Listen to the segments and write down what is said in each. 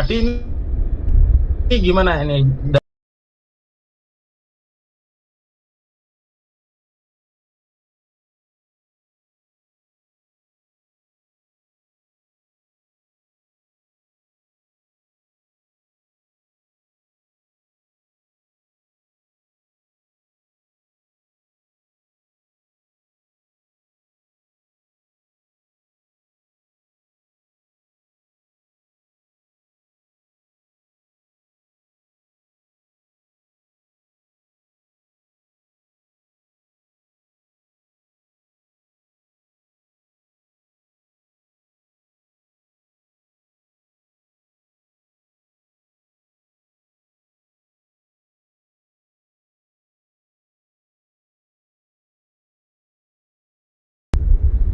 tadi ini gimana ini?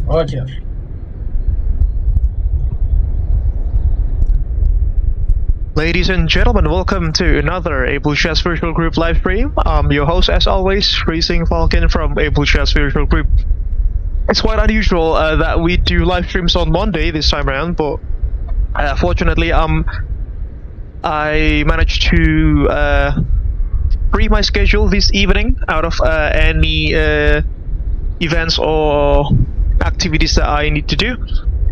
Roger. Ladies and gentlemen, welcome to another Abel Jets Virtual Group live stream. I'm your host, as always, Freezing Falcon from Abel Jets Virtual Group. It's quite unusual that we do live streams on Monday this time around, but fortunately, I managed to free my schedule this evening out of any events or activities that I need to do.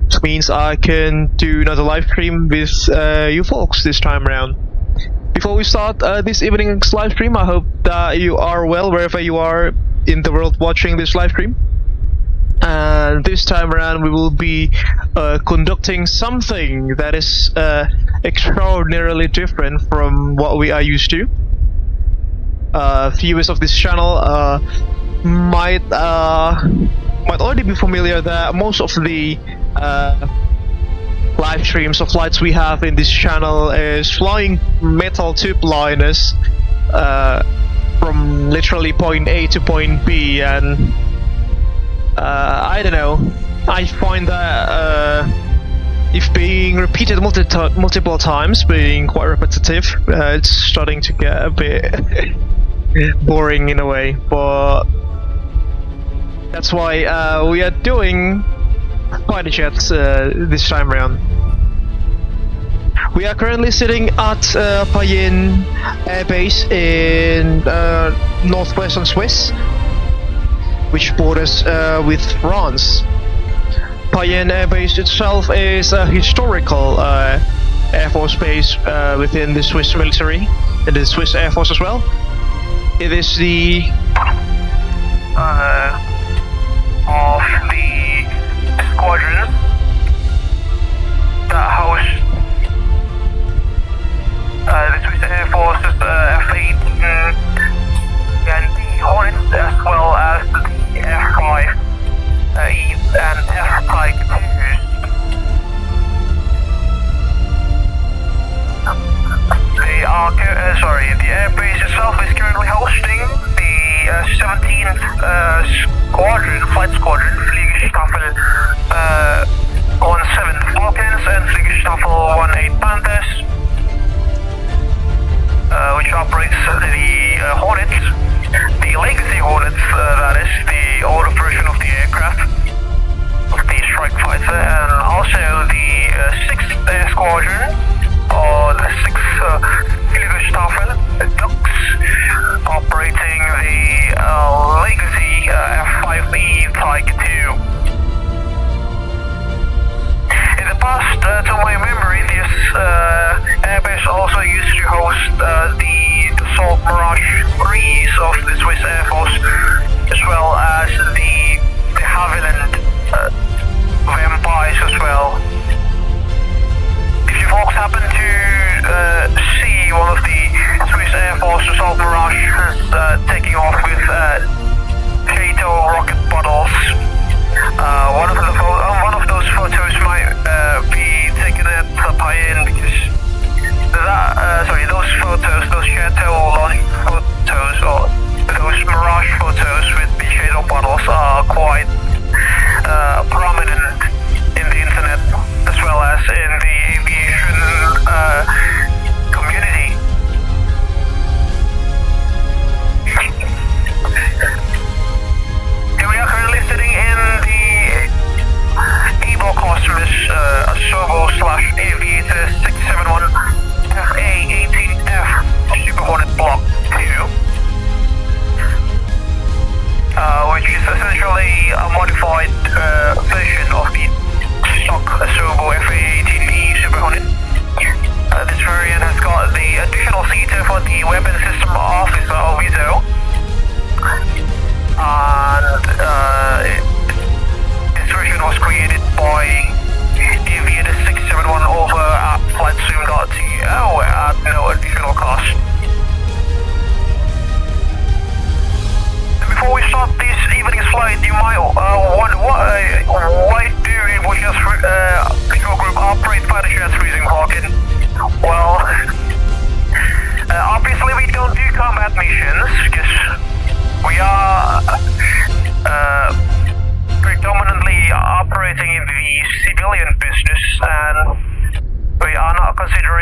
Which means I can do another live stream with you folks this time around. Before we start this evening's live stream, I hope that you are well wherever you are in the world watching this live stream. And this time around we will be conducting something that is extraordinarily different from what we are used to. Viewers of this channel might already be familiar that most of the live streams of flights we have in this channel is flying metal tube liners from literally point A to point B, and I don't know, I find that if being repeated multiple times, being quite repetitive, it's starting to get a bit boring in a way, but that's why we are doing fighter jets this time around. We are currently sitting at Payerne Air Base in northwestern Swiss, which borders with France. Payerne Air Base itself is a historical Air Force base within the Swiss military and the Swiss Air Force as well. It is the of the squadron that house the Swiss Air Force's F-18 and the Hornets, as well as the F-5 and F-5-2s. The air base itself is currently hosting the 17th flight squadron, Fliegerschiessen 17 Falcons and Fliegerschiessen 18 Panthers, which operates the Hornets, the legacy Hornets, that is, the older version of the aircraft, of the strike fighter, and also the 6th Air Squadron, or the 6th Fliegerstaffel, the Ducks, operating the legacy F-5B Tiger II. In the past, to my memory, this airbase also used to host the Dassault Mirage 3s of the Swiss Air Force, as well as the Havilland Vampires as well. If you folks happen to see one of the Swiss Air Force Dassault Mirage taking off with J-2 rocket bottles, one of those photos might be taken at Payerne, because those photos, those J-2 launch photos, or those Mirage photos with the J-2 bottles are quite prominent in the internet, as well as in the aviation community. Here we are currently sitting in the Abel Cosmos Asobo /Aviator 671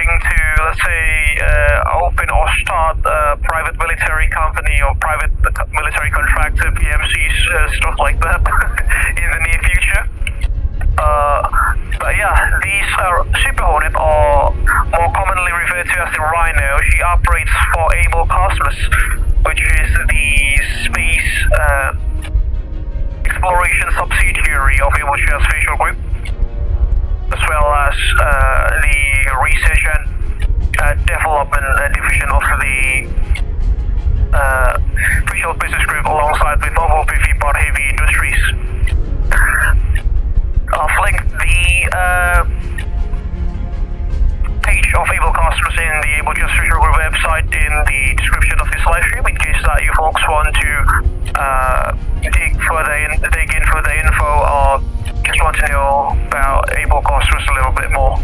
considering to, let's say, open or start a private military company or private military contractor, PMCs, stuff like that in the near future. But yeah, these Super Hornet, or more commonly referred to as the Rhino, she operates for Abel Cosmos, which is the space exploration subsidiary of Abel Jets Virtual Group, as well as the research and development division of the Virtual Business Group, alongside with overhauled part heavy industries. I've linked the page of Abel Cosmos in the Abel Jets Virtual Group website in the description of this live stream, in case that you folks want to dig in further info, or just want to know about Abel Cosmos a little bit more.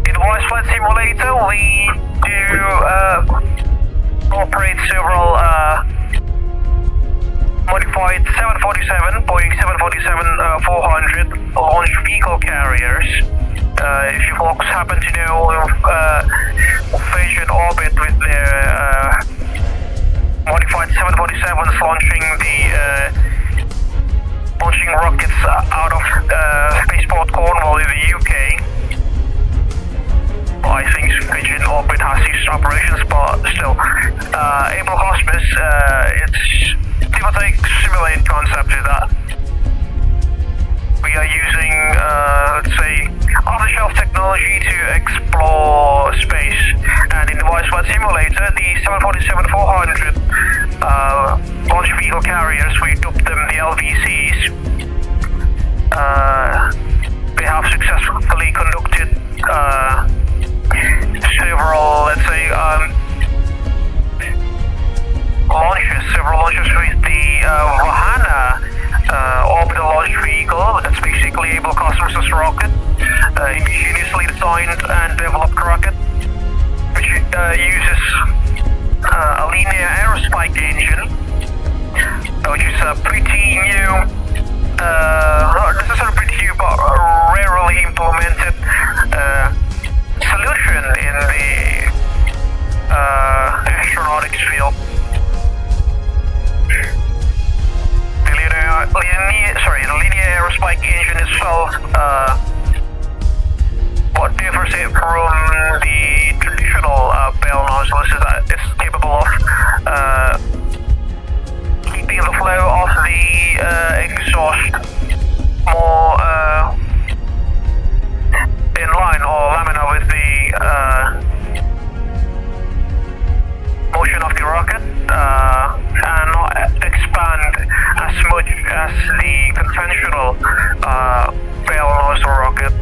In YSFlight Simulator, we do operate several modified 747, Boeing 747-400 launch vehicle carriers. If you folks happen to know Virgin Orbit with their modified 747s launching rockets out of Spaceport Cornwall in the UK. I think Virgin Orbit has these operations, but still, Abel Cosmos, it's give or take simulate concept to that. We are using, let's say, off-the-shelf technology to explore space, and in the YSFlight Simulator, the 747-400 launch vehicle carriers, we dubbed them the LVCs. They have successfully conducted several, let's say, several launches with the Vahana Orbital Launch Vehicle. That's basically Abel Cosmos' rocket, ingeniously designed and developed rocket, which uses a linear aerospike engine, which is a pretty new, not necessarily pretty new, but rarely implemented solution in the astronautics field. The linear aerospike engine itself, what differs it from the traditional bell nozzle is that it's capable of keeping the flow of the exhaust more in line or lamina with the motion of the rocket, and not expand as much as the conventional bell nozzle rocket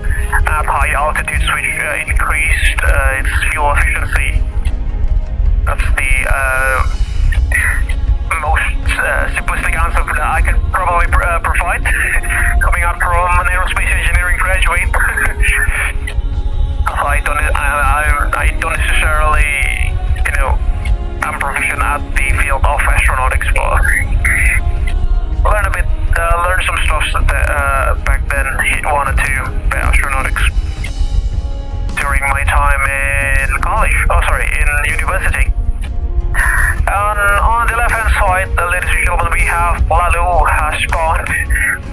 at high altitudes, which increased its fuel efficiency. That's the most simplistic answer that I can probably provide, coming out from an aerospace engineering graduate. I don't necessarily, I'm proficient at the field of astronautics, but learn some stuff that back then wanted to about astronautics during my time in in university. On the left-hand side, ladies and gentlemen, we have Lalu has spawned.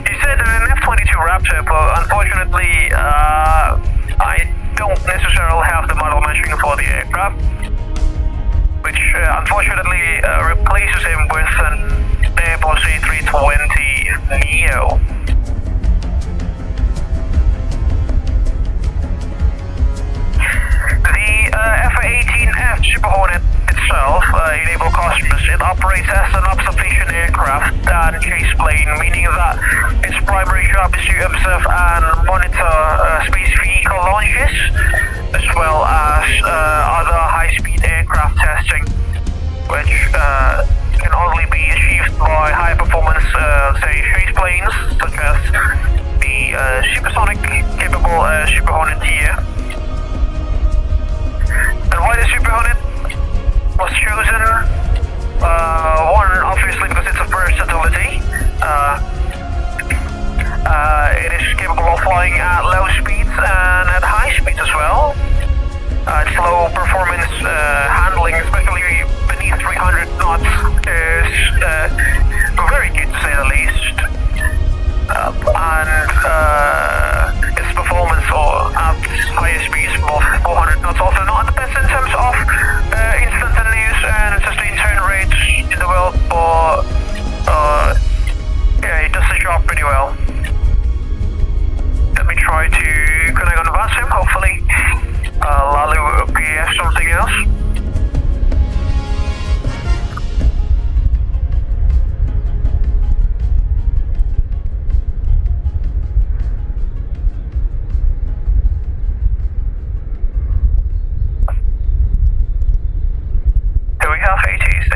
He said an F-22 Raptor, but unfortunately, I don't necessarily have the model matching for the aircraft, which unfortunately replaces him with an Airbus A320 Neo. The F-18F Super Hornet itself, in Abel Cosmos, it operates as an observation aircraft and chase plane, meaning that its primary job is to observe and monitor space vehicle launches, as well as other high-speed aircraft testing, which can only be achieved by high-performance, say, chase planes, such as the supersonic-capable Super Hornet here. And why the Super Hornet was chosen? One, obviously, because it's a versatility. It is capable of flying at low speeds and at high speeds as well. Its low performance handling, especially beneath 300 knots, is very good to say the least. And its performance at higher speeds, above 400 knots, also not the best in terms of instantaneous and sustained turn rates in the world, but yeah, it does the job pretty well. Let me try to connect on the VATSIM, hopefully Lalu appears something else. Here we have ATC.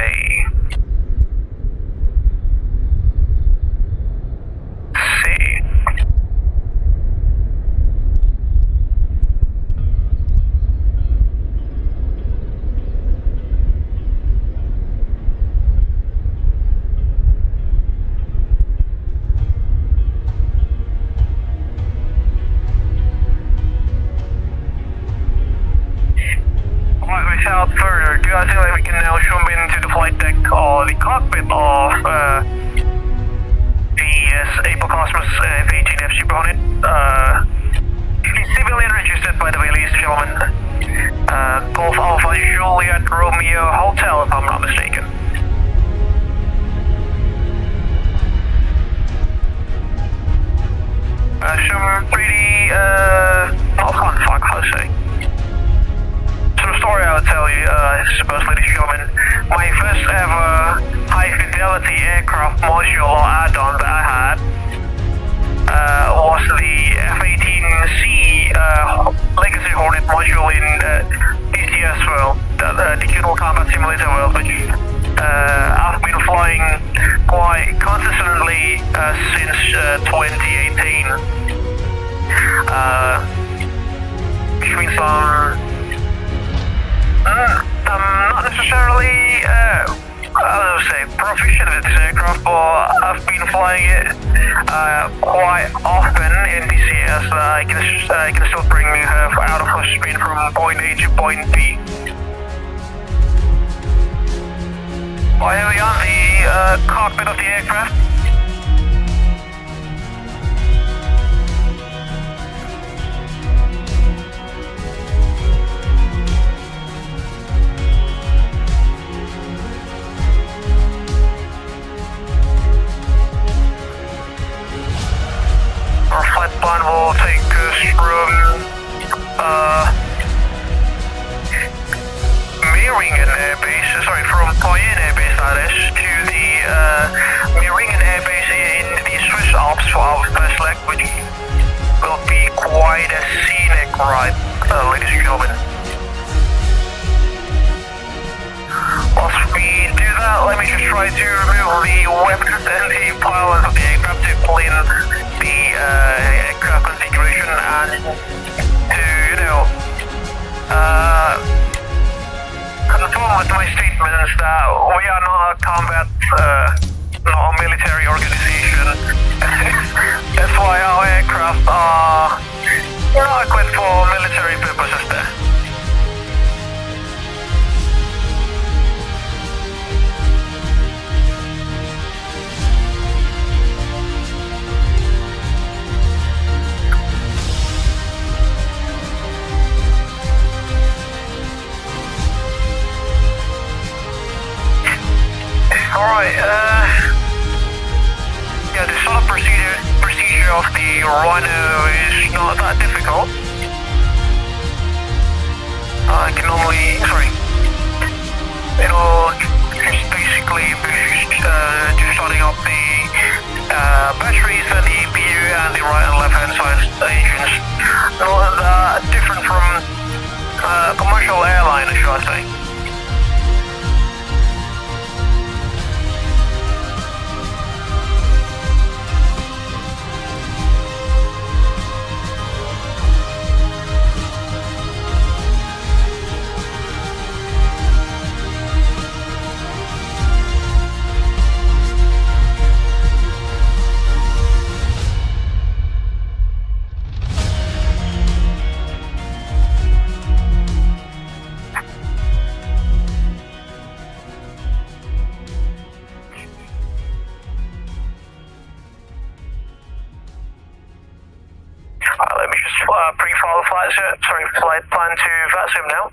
Without further ado, I think that we can now zoom into the flight deck or the cockpit of the Abel Cosmos A-18F Super Hornet. Civilian registered, by the way, ladies and gentlemen. Golf Alpha Juliet Romeo Hotel, if I'm not mistaken. Some pretty, not fun fuck, how to say. Some story I'll tell you, I suppose, ladies and gentlemen. My first ever high fidelity aircraft module or add-on that I had was the F-18C Legacy Hornet module in DCS world, the Digital Combat Simulator world, which I've been flying quite consistently since 2018. Which means I'm not necessarily, I would say, proficient with this aircraft, but I've been flying it quite often in DCS. I can still bring her out of her spin from point A to point B. Well, here we are, the cockpit of the aircraft. Our flight plan will take us from Meiringen Air Base, sorry, from Payerne Air Base, that is, to the Meiringen Air Base in the Swiss Alps for our first leg, which will be quite a scenic ride, ladies and gentlemen. Whilst we do that, let me just try to remove the weapons and the pilots of the aircraft to clean the aircraft configuration and to, confirm with my statements that we are not a combat, not a military organization. That's why our aircraft are not equipped for military purposes there. Alright, yeah, the sort of procedure of the Rhino is not that difficult. I can normally, it'll just basically be just starting up the batteries and the EPU and the right and left hand side stations. Not that different from commercial airline, should I say. pre-file flight plan to VATSIM now.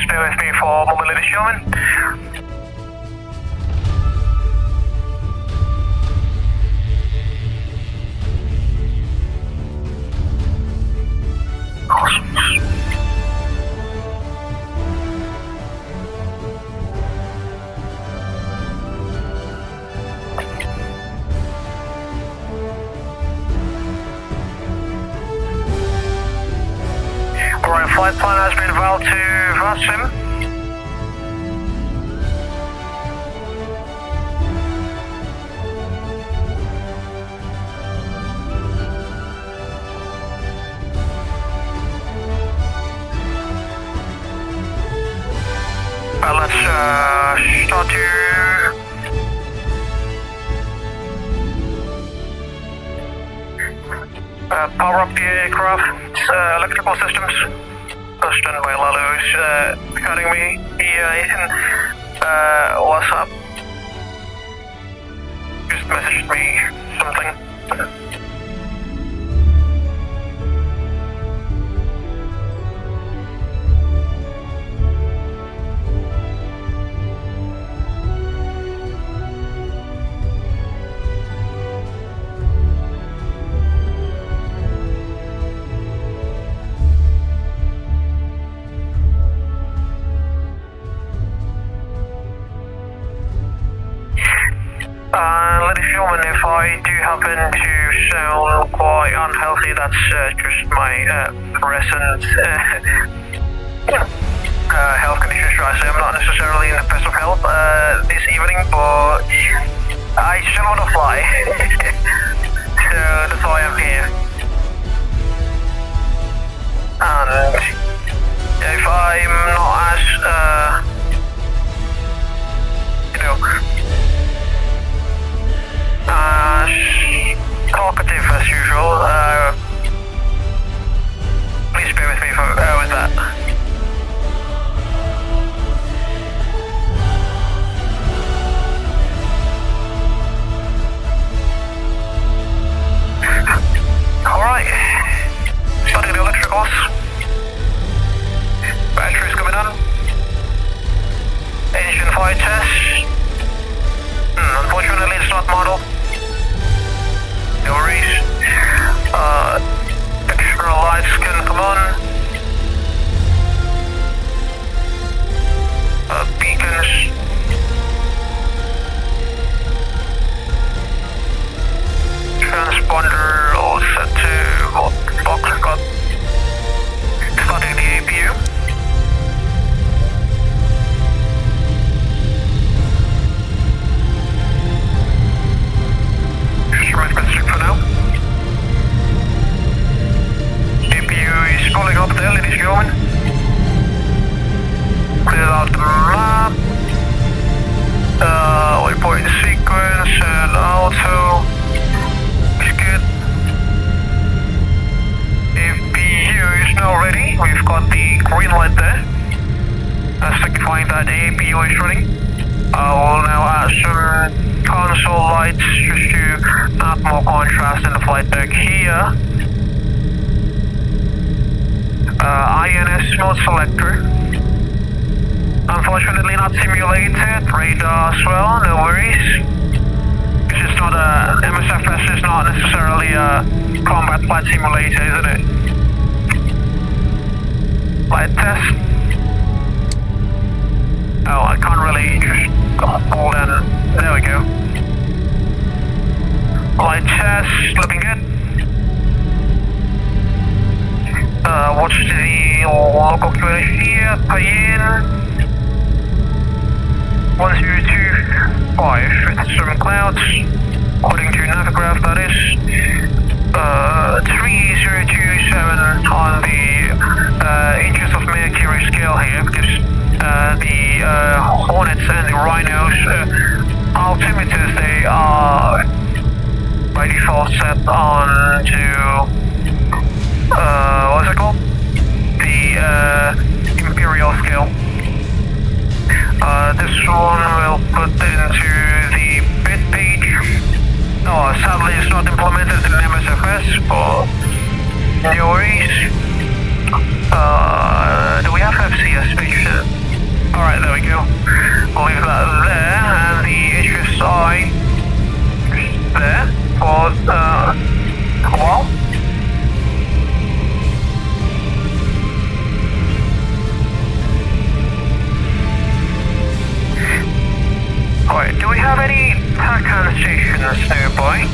Stay with me for mobility showing. Alright, flight plan has been valid to VATSIM. Let's start to power up the aircraft electrical systems. Standby Lalo is cutting me. What's up? Just messaged me something. Ladies and gentlemen, if I do happen to sound quite unhealthy, that's just my present health condition, should I say. I'm not necessarily in the best of health this evening, but I still want to fly. So that's why I'm here. And if I'm not as, talkative as usual, please bear with me with that. Alright, starting the electricals. Batteries coming on. Engine flight test. Unfortunately, it's not model. No worries. External lights can come on. Beacons. Transponder all set to box got. Starting the APU. For now. APU is pulling up there, ladies and gentlemen. Clear out the map. Waypoint sequence and auto. It's good. APU is now ready. We've got the green light there. Signifying that the APU is running. I will now add some console lights just to add more contrast in the flight deck here. INS mode selector. Unfortunately not simulated. Radar as well, no worries. This is not a MSFS is not necessarily a combat flight simulator, isn't it? Flight test. Oh, I can't really just pull in. There we go. Flight test, looking good. watch the local QRH here, Payerne 1025, with some clouds, according to Navigraph that is, 3027 on the inches of mercury scale here, because the Hornets and the Rhinos altimeters, they are by default set on to what's it called? The imperial scale. This one will put into the bit page. Oh, sadly it's not implemented in MSFS, but no worries. Do we have FCS Space Shuttle? Alright, there we go. We'll leave that there, and the HSI there for a while. Alright, do we have any TACAN stations nearby?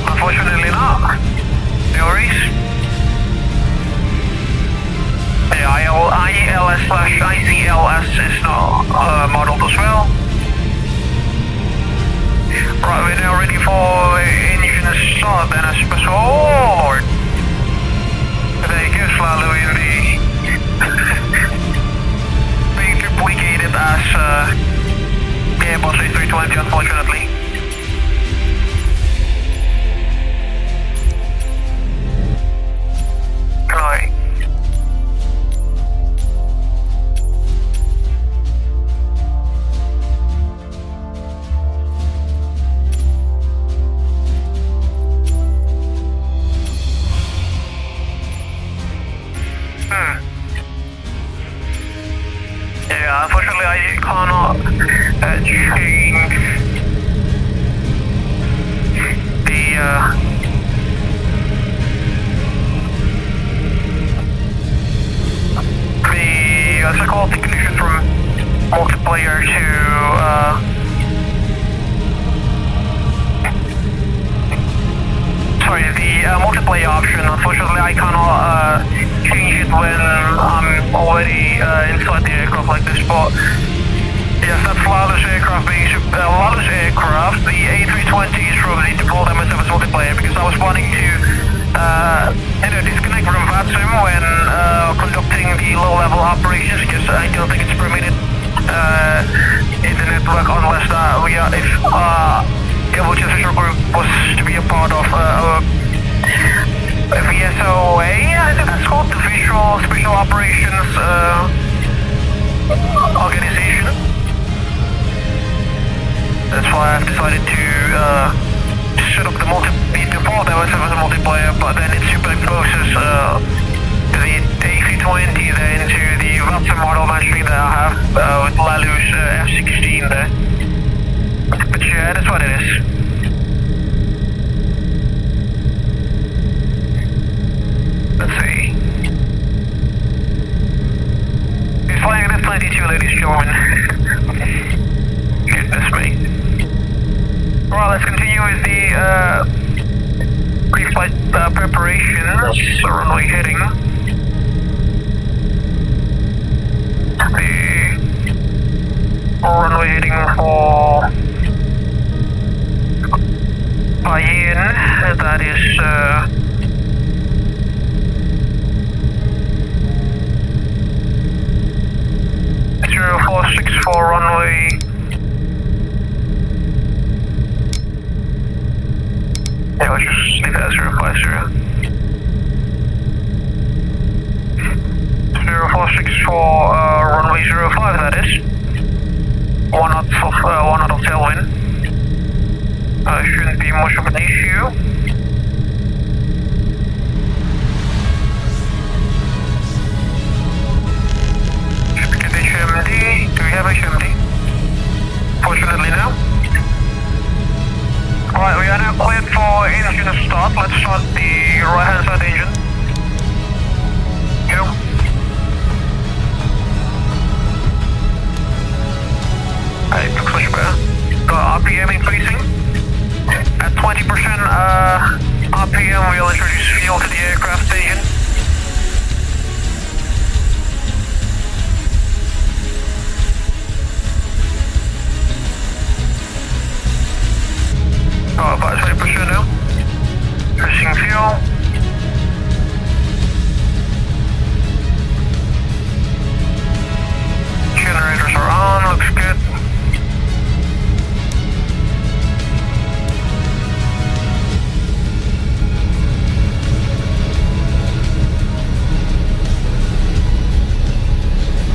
Unfortunately not. No worries. Yeah, IELS/ICLS is not modeled as well. Right, we're now ready for engine start then, I suppose. Oh lord! There you go, Slalo in the being duplicated as Airbus A320, unfortunately. Right. Yeah, unfortunately I cannot change the what's it called, the condition from multiplayer to sorry, the multiplayer option. Unfortunately I cannot change it when I'm already inside the aircraft like this, but yes, that's Lalo's aircraft being Lalo's aircraft. The A320 is from the default MSFS multiplayer, because I was planning to disconnect from VATSIM when conducting the low-level operations, because I don't think it's permitted in the network unless if Abel Jets Virtual Group was to be a part of VSOA, I think that's called, the Visual Special Operations Organization. That's why I've decided to set up the default MSFS multiplayer, but then it superimposes the A320 there into the VATSIM model matching that I have with Lalu's F-16 there. But yeah, that's what it is. Let's see. He's flying an F-92, ladies and gentlemen. Goodness me. Right, let's continue with the pre-flight preparations, runway heading. The runway heading for Payerne, that is 0464 runway. Yeah, let's just leave that as 050. 0464 runway 05, that is. 1 knot of tailwind. Shouldn't be much of an issue. Should we get HMD? Do we have HMD? Fortunately no. Alright, we are now cleared for engine start. Let's start the right hand side engine. increasing. At 20% RPM, we'll introduce fuel to the aircraft station. Oh, about 20% now. Pressing fuel. Generators are on, looks good.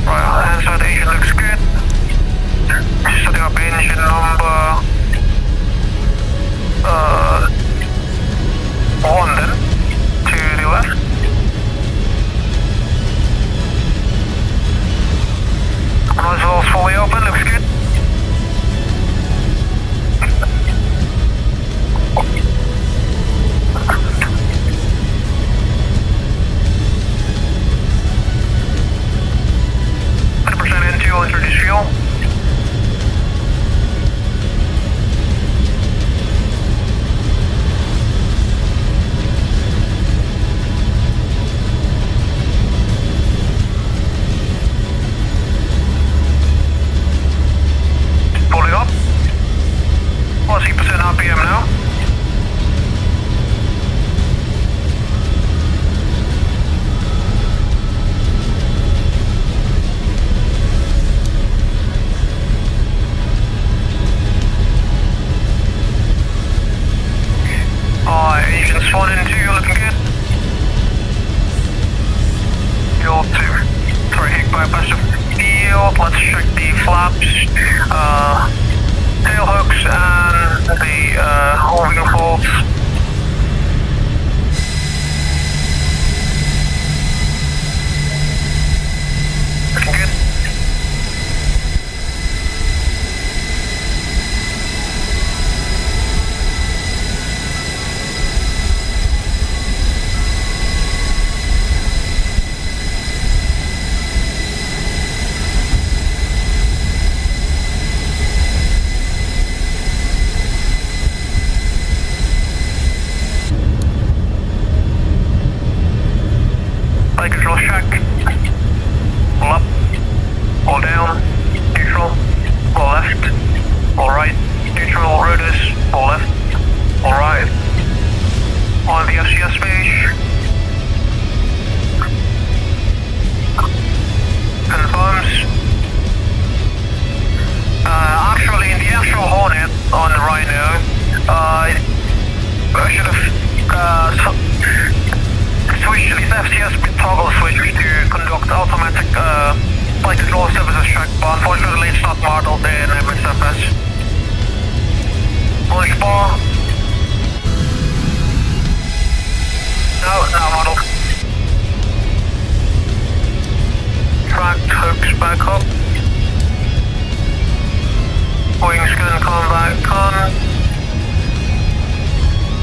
Right, inside engine looks good. Setting up engine number 1 then, to the left. Nozzles fully open, looks good. N2 will introduce fuel. Fully up. 40% RPM now. Engines 1 and 2 looking good. Fuel 2. Sorry, hit bypass of field. Let's check the flaps, tail hooks, and the wing folds. Looking good. Flight control check. Pull up, pull down, neutral, pull left, pull right, neutral, rotors, pull left, pull right. On the FCS page. Confirms. Actually, in the actual Hornet on the Rhino, I should have switched this FCS with toggle switch to conduct automatic flight control services check, but unfortunately it's not modeled in MSFS. Launch bar. No, not modeled. Tracked hooks back up. Wings can come back on.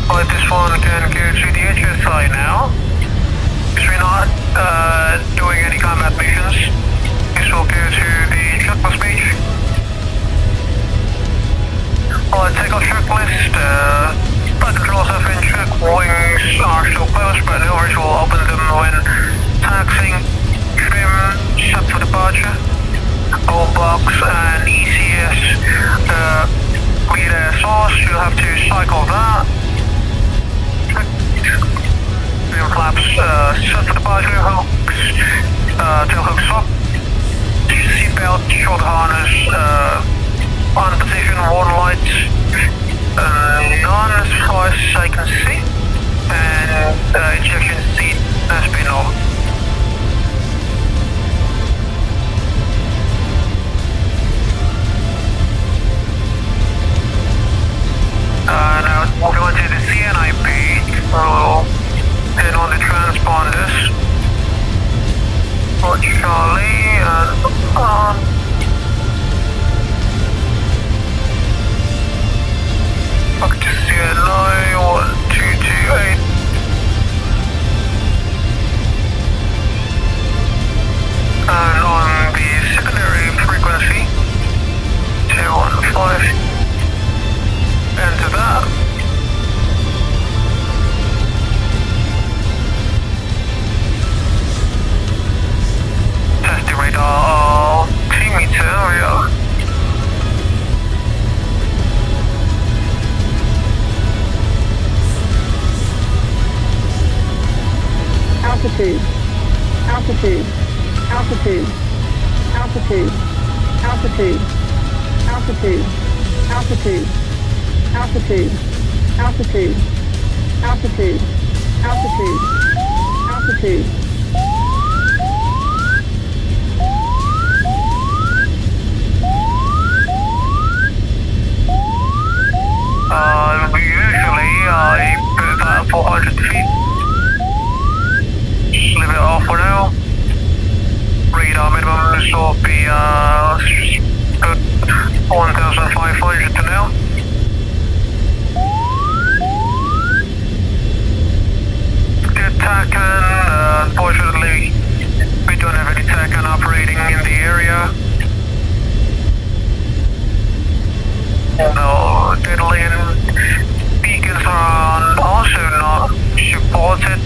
But this one can go to the HSI now. Because we're not doing any combat missions. This will go to the checklist page. Alright, take our checklist. Flight controls have been checked. Wings are still closed, but the overage will open them when taxiing. Trim set for departure. All box and ECS. Lead air source, you'll have to cycle that. Trim flaps set for departure. Hooks, tail hooks up. Seatbelt, short harness, on position, warn lights. None as far as I can see. And injection seat has been on. Now moving on to the CNI page, we'll turn on the transponders. For Charlie and on. Back to CNI 1228. altitude, altitude, altitude, altitude, altitude, altitude, altitude, altitude, altitude, altitude, altitude, altitude. Usually I put about 400 feet. Just leave it off for now. Radar minimums will be 1,500 to now. Good TACAN, unfortunately we don't have any TACAN operating in the area. No, deadline beacons are also not supported.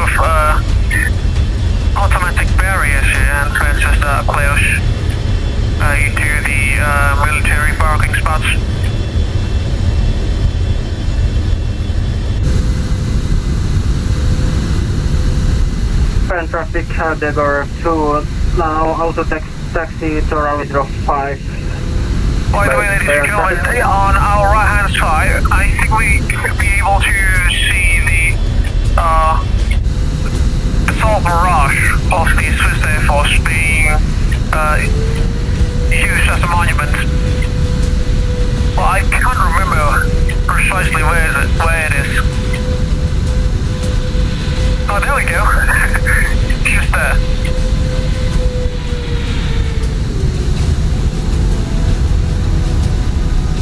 of automatic barriers here and fences that are close into the military parking spots. Bern traffic, Degor 2, now auto taxi to runway 05. By the way, ladies and gentlemen, on our right hand side, I think we could be able to see the assault barrage of the Swiss Air Force being used as a monument. Well, I can't remember precisely where it is. Oh, there we go. Just there.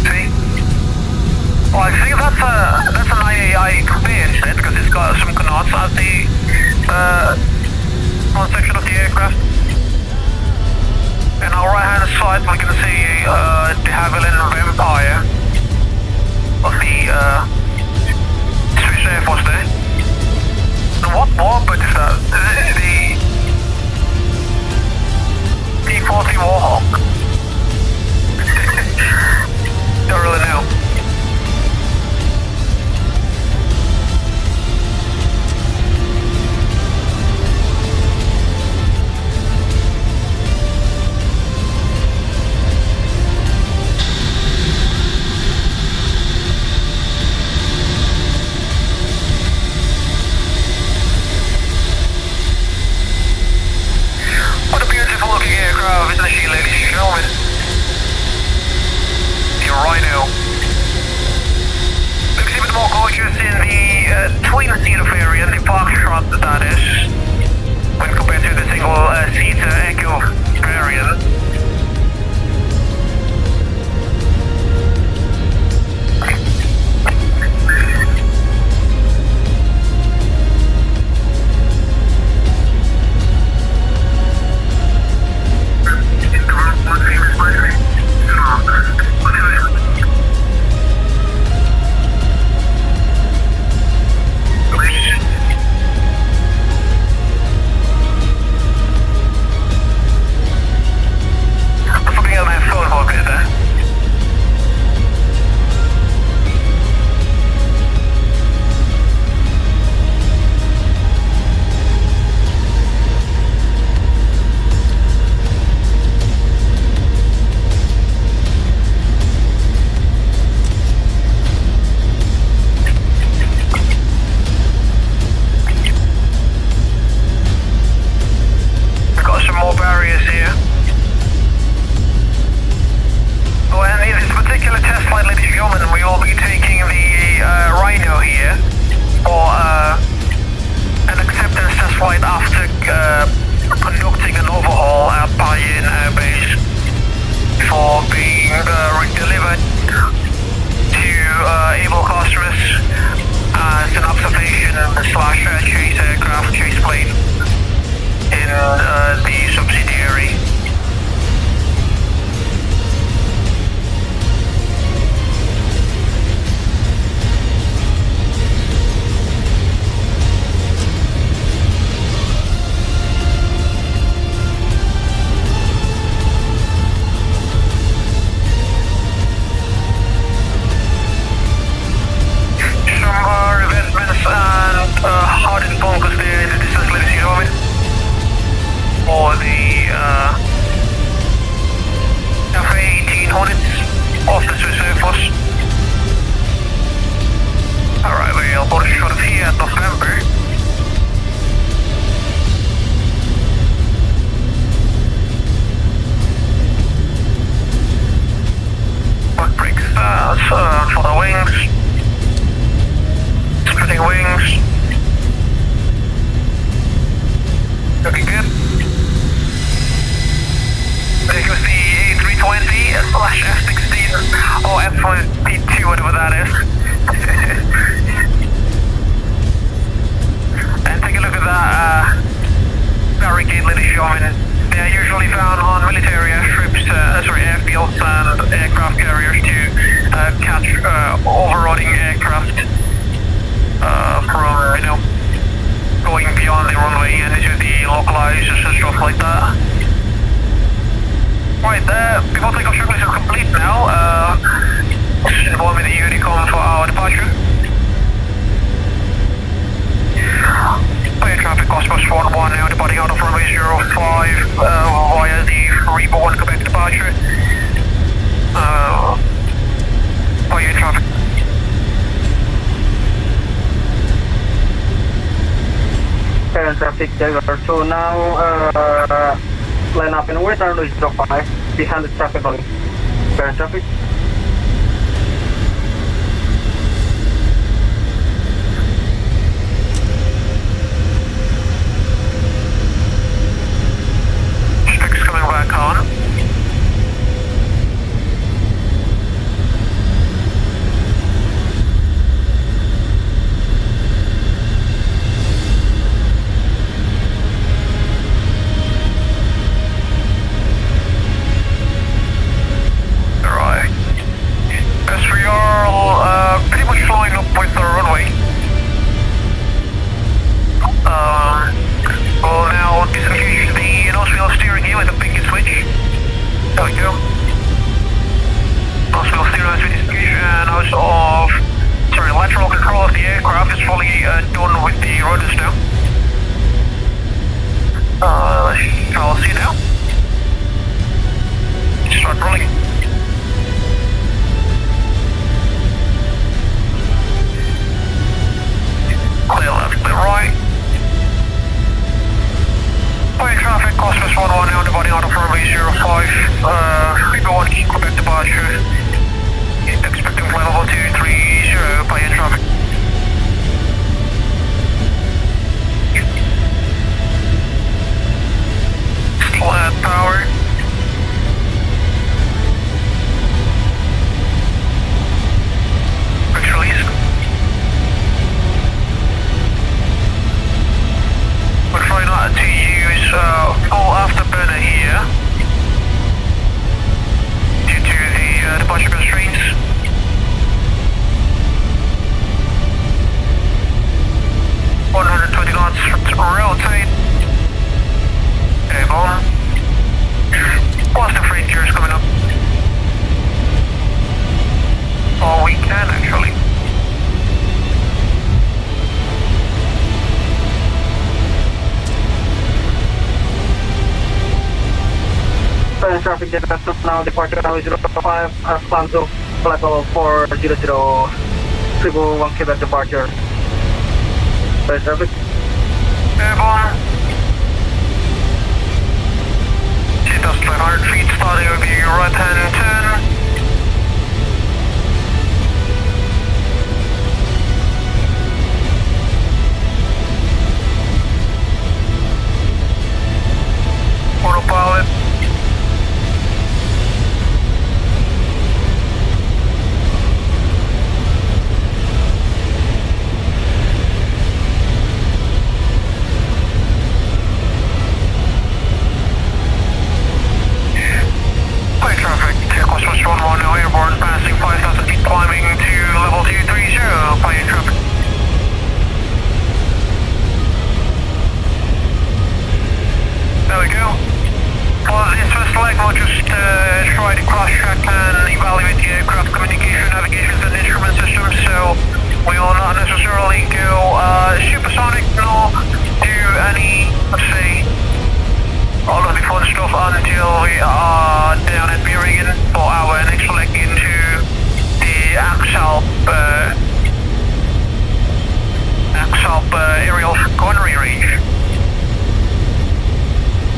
See? Well, I think that's an IAI instead, because it's got some canards at the front section of the aircraft. And our right hand side we can see the Havilland Vampire of the Swiss Air Force there. And what warbird is that? Is it the P-40 Warhawk? Don't really know. What a beautiful looking aircraft, isn't she, ladies and gentlemen? The Rhino. Looks even more gorgeous in the twin-seater variant, the park shot that is, when compared to the single-seater Echo variant. Conducting an overhaul at Payerne Air Base before being redelivered to Abel Cosmos as an observation / chase aircraft, chase plane in the subsidiary. Hardened bunkers there in the distance, ladies and gentlemen, for the A-18 Hornets of the Swiss Air Force. Alright, we'll put a shot of here at November. Foot brakes for the wings. Splitting wings. Looking good. There goes the A320/F-16 or F-22, whatever that is. And take a look at that barricade, ladies and gentlemen. They are usually found on military airstrips, airfields and aircraft carriers to catch overrunning aircraft from, going skies and stuff like that. Right there, before takeoff checklist is complete now. Inform me the Unicom for our departure. Clear traffic Cosmos 11 now departing out of runway 05 via the Reborn Quebec departure. Clear traffic. Current traffic Jaguar 2 now, line up in west runway 05, behind the traffic volume. Current traffic. Sticks coming back on. Traffic now departure now 05 as planned to flight level 400 triple 1 Quebec departure. Traffic. Airborne. 2,500 feet starting over your right hand turn. Autopilot. Until we are down at Meiringen for our next leg into the Axalp Aerial Shooting Range.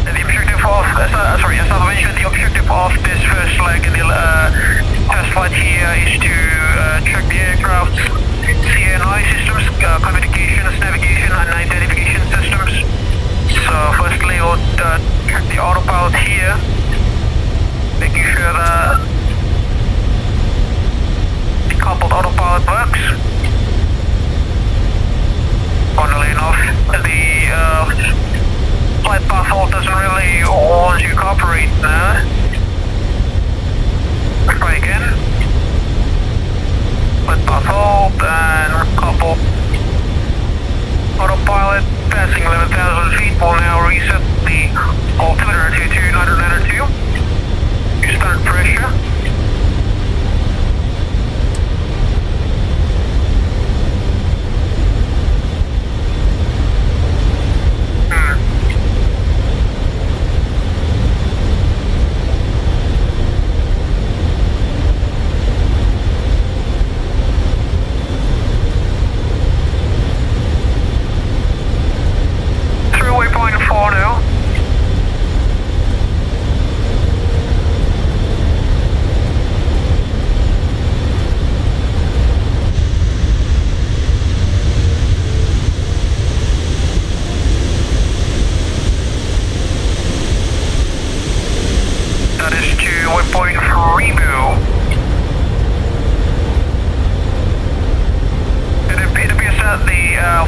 The objective of, as I mentioned, the objective of this first leg in the test flight here is to check the aircraft's CNI systems, communications, navigation and identification systems. So firstly we'll check the autopilot here, making sure that the coupled autopilot works. Funnily enough, the flight path hold doesn't really want you to cooperate now. Try again. Flight path hold and couple autopilot. passing 11,000 feet, we'll now reset the altimeter to 292. You start pressure.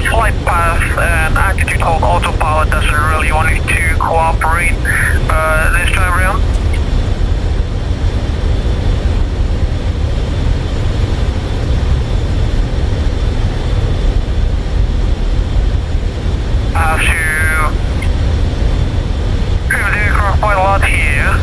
Flight path and attitude hold autopilot doesn't really want you to cooperate this time around. I have to move the aircraft quite a lot here.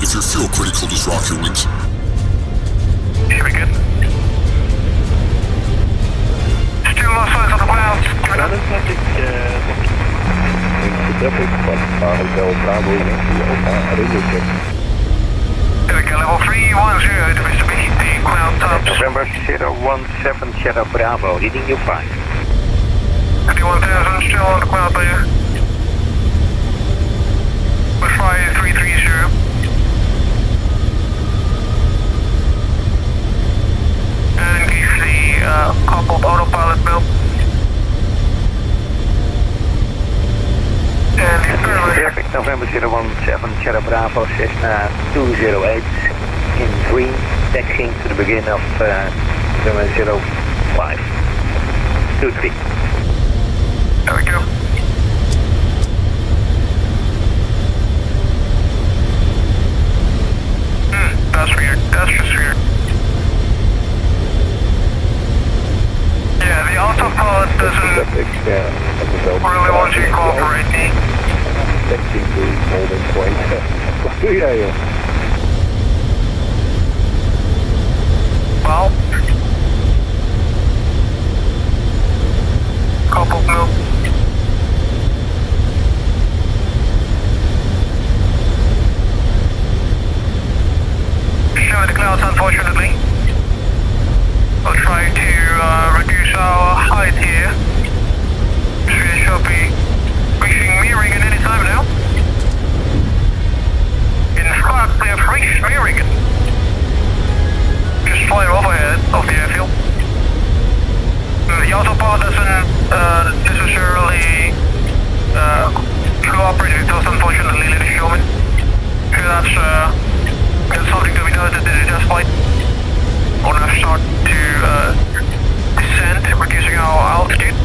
If you're fuel critical, just rock your wings. Here we go. Still no signs on the clouds. LSMP, Pacific, Hotel Bravo, radio check. Here we go, level 310, to Mississippi, the cloud tops. November 017 Sierra Bravo, reading you 5. 51,000, still on the cloud layer. With 5330. And give the coupled autopilot bill. And the Perfect, November 017 Sierra Bravo, Cessna 208 in green, taxiing to the beginning of November 0523. There we go. That's weird. That's just weird. Yeah, the autopilot doesn't really want you to cooperate. Taxiing to holding point. Wat doe jij, joh? Well, coupled no. unfortunately. We'll try to reduce our height here. We shall be reaching Meiringen any time now. In fact, we have reached Meiringen. Just flying overhead of the airfield. The autopilot doesn't necessarily cooperate with us, unfortunately, ladies and gentlemen. So that's something to be noted in the test flight. We'll now start to descend, reducing our altitude.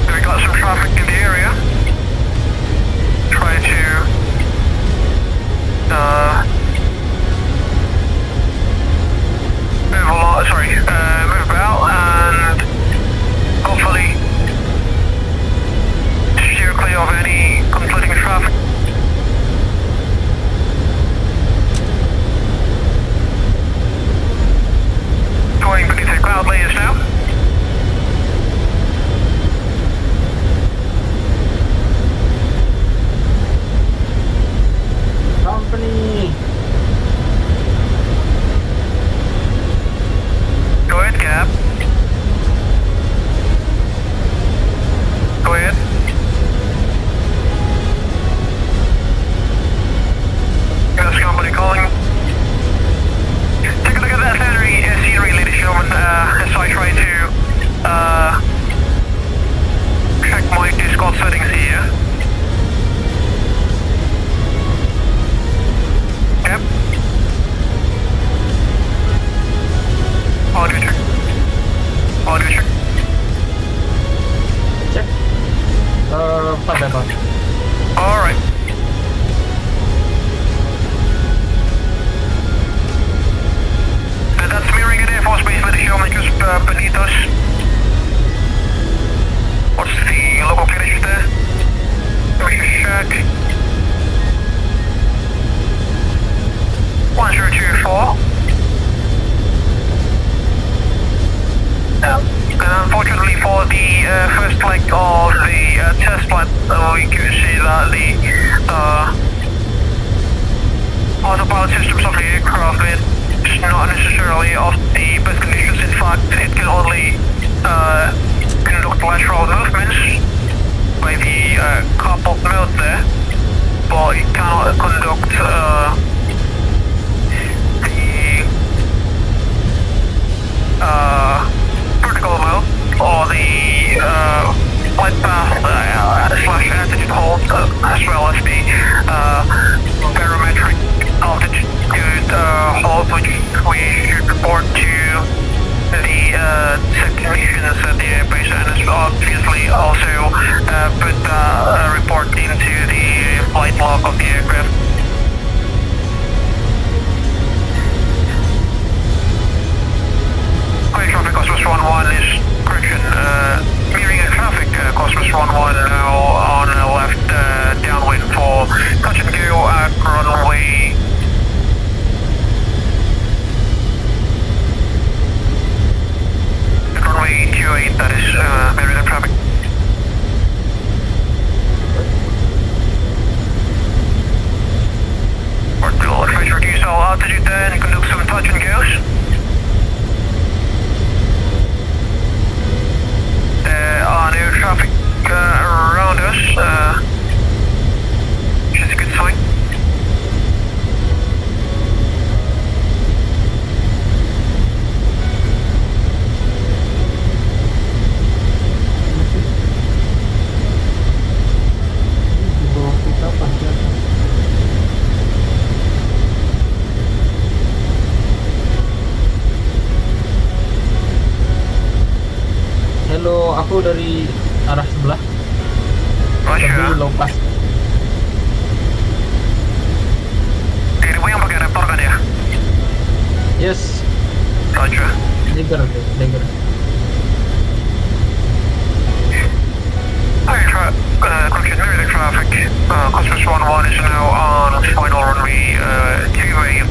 We got some traffic in the area. Try to move about and hopefully steer clear of any conflicting traffic. Going beneath the cloud layers now. Company. Go ahead, Cap. Go ahead. Yes, company calling. Take a look at that scenery, ladies and gentlemen, as I try to check my Discord settings here. Yep. Audio check. Audio check. Cek. Pas ya, Pak. Alright. And that's Meiringen Air Force Base, ladies and gentlemen, just beneath us. What's the local finish there? Let me just check. 1024. And unfortunately for the first leg of the test flight, we can see that the autopilot systems of the aircraft is not necessarily of the best conditions. In fact, it can only conduct lateral movements by the coupled mode there, but it cannot conduct vertical mode or the flight path slash altitude hold, as well as the barometric altitude hold, which we should report to the technicians at the airbase, and as obviously also put a report into the flight log of the aircraft. Traffic Cosmos 11 is correction. Meiringen traffic Cosmos 11 now on left downwind for touch and go at runway. Runway 28, that is Meiringen traffic. We'll try to reduce our altitude there and conduct some touch and goes. Air traffic around us, which is a good sign. Hello, aku dari arah sebelah. Roger. Low pass. Ini yang pakai raptor kan ya? Yes. Roger. Digger. Correction, Meiringen traffic. Cosmos 11 is now on final runway 2A.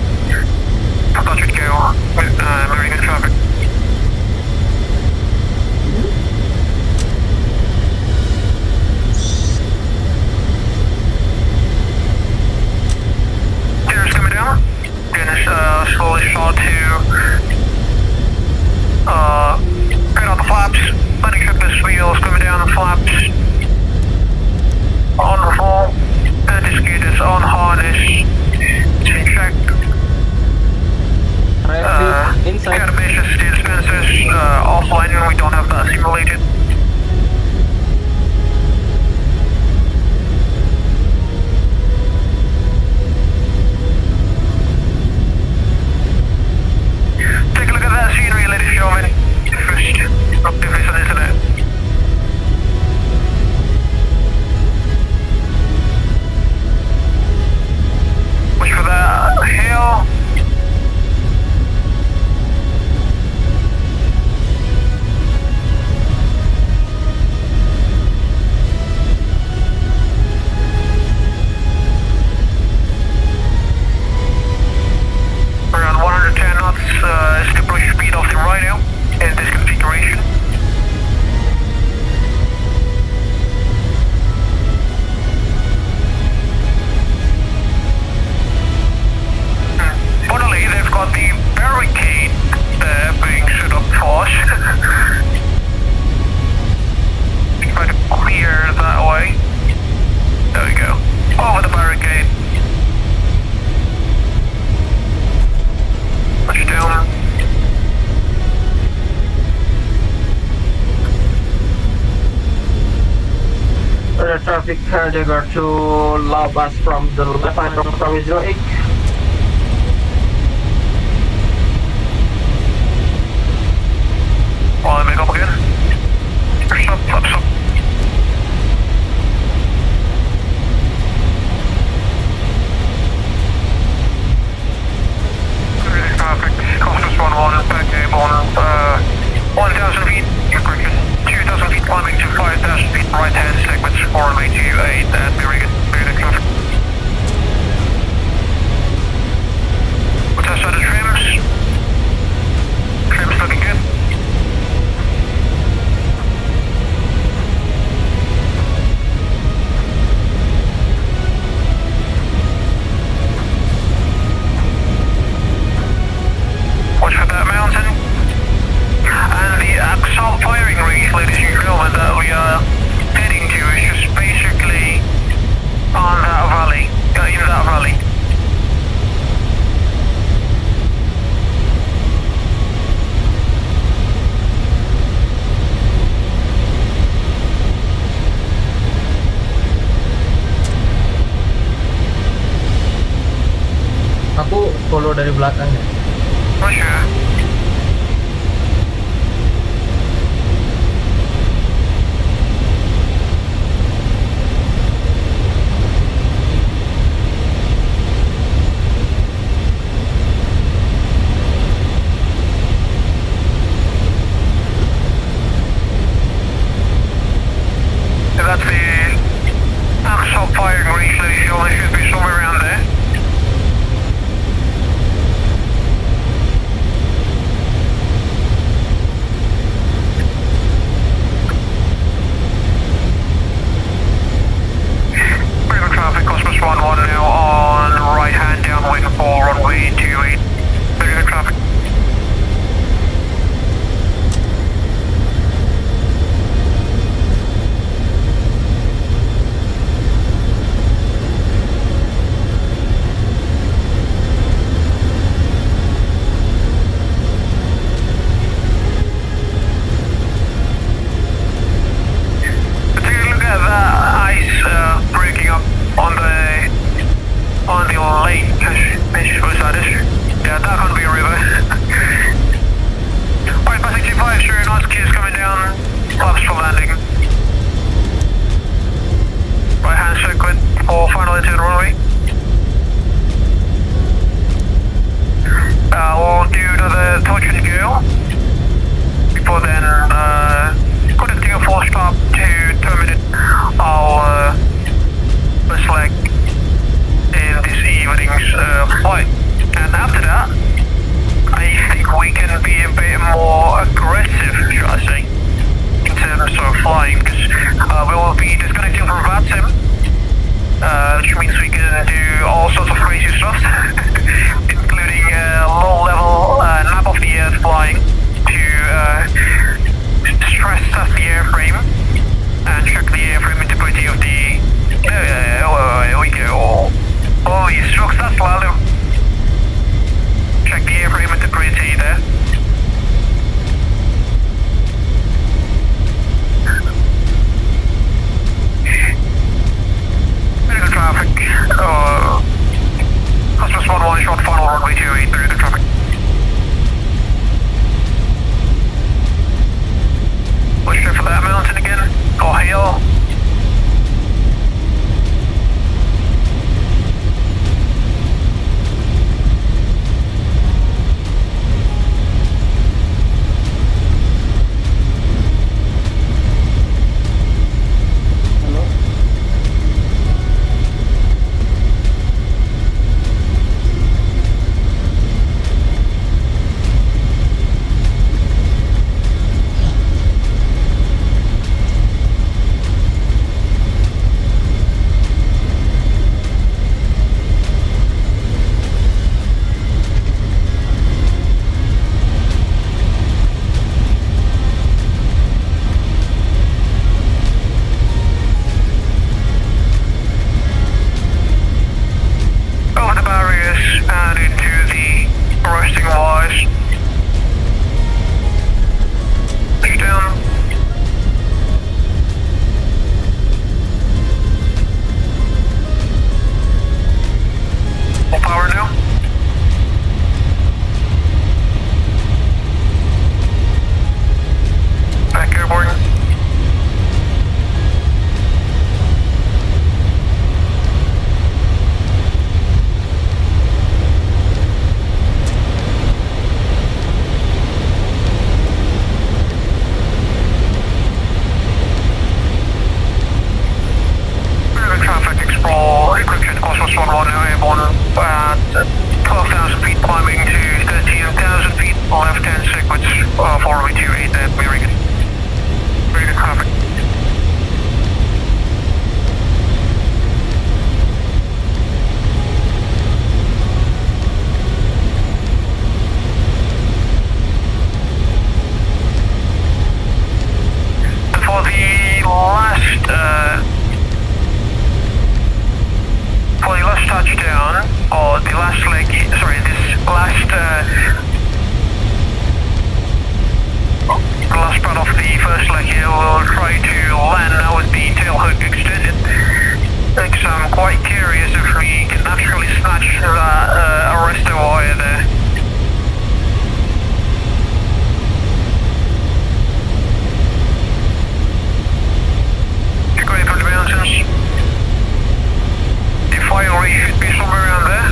Touch and go. Meiringen traffic. traffic, Jaguar to lob us from the left side of runway 08. Let me go again. Stop. Traffic, Cosmos 11, back on 1,000 feet, correction, 2,000 feet climbing to 5,000 feet, right hand segments, 428 and Meiringen, traffic. What's outside the trims? Trims looking good. Watch for that mountain. And the Axalp firing range, ladies and gentlemen, that we are heading to is just basically on that valley, in that valley. Aku follow dari belakangnya. For sure. That's the Axalp firing range, ladies and gentlemen, should be somewhere around there. Pretty good traffic, Cosmos 11 now on right hand downwind for runway 28. Pretty good traffic. Take a look at that ice breaking up on the lake. Which was that is? Yeah, that can't be a river. Alright, passing 25, sure, Noski is coming down. Flaps for landing. Right hand circuit for final into the runway. We'll do another touch and go. Before then, couldn't do a full stop to terminate our first leg in this evening's flight. And after that, I think we can be a bit more aggressive, should I say, in terms of flying, because we will be disconnecting from VATSIM, which means we can do all sorts of crazy stuff, including low-level nap of the earth flying to stress test the airframe and check the airframe integrity of the. Here we go. Oh, you struck that slalom. Check the airframe integrity there. Very good traffic. Cosmos 11 short final runway 28. Very good traffic. Let's check for that mountain again. Go hill. first leg here, we'll try to land now with the tail hook extended. Because I'm quite curious if we can actually snatch that arrestor wire there. You're going through the mountains. The fire rate should be somewhere around there.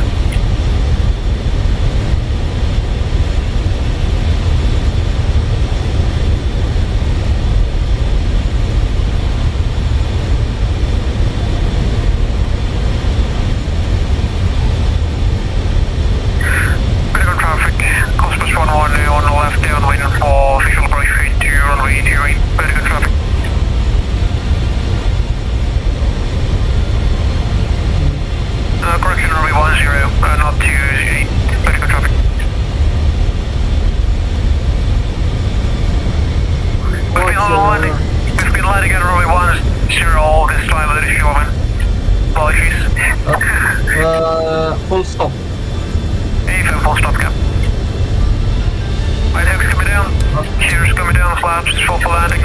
On the left, downwind for visual approach to runway 28, very good traffic. Correction, runway 10, not 28, very good traffic. We've been landing at runway 10 all this time, ladies and gentlemen. Apologies. Full stop. Even full stop, cap. Right hook's coming down, shear's coming down the flaps, full for landing.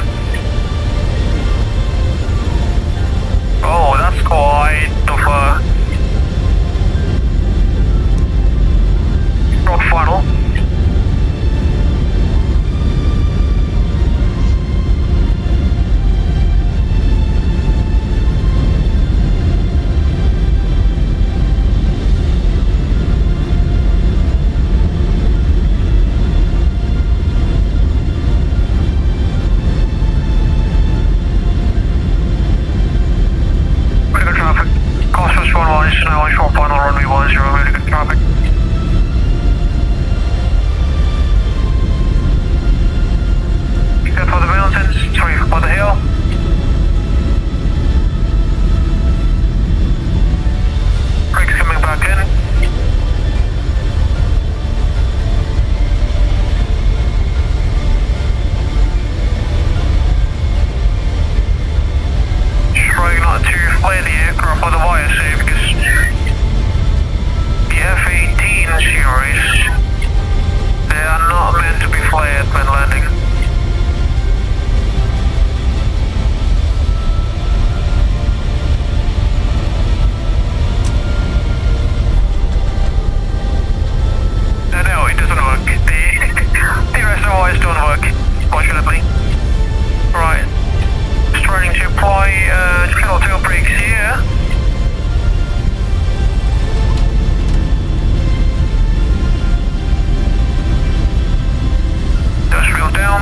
Oh, that's quite tough. Rod funnel. Cosmos 11 is now on short final runway 10, very good traffic. Except for the mountains, sorry, for the hill. Brakes coming back in. Trying not to flare the aircraft on the YSA because the F-18 series, they are not meant to be flared when landing. No, it doesn't work. The reservoirs don't work, fortunately. Right. Starting to apply shuttle tail brakes here. Nose wheel down.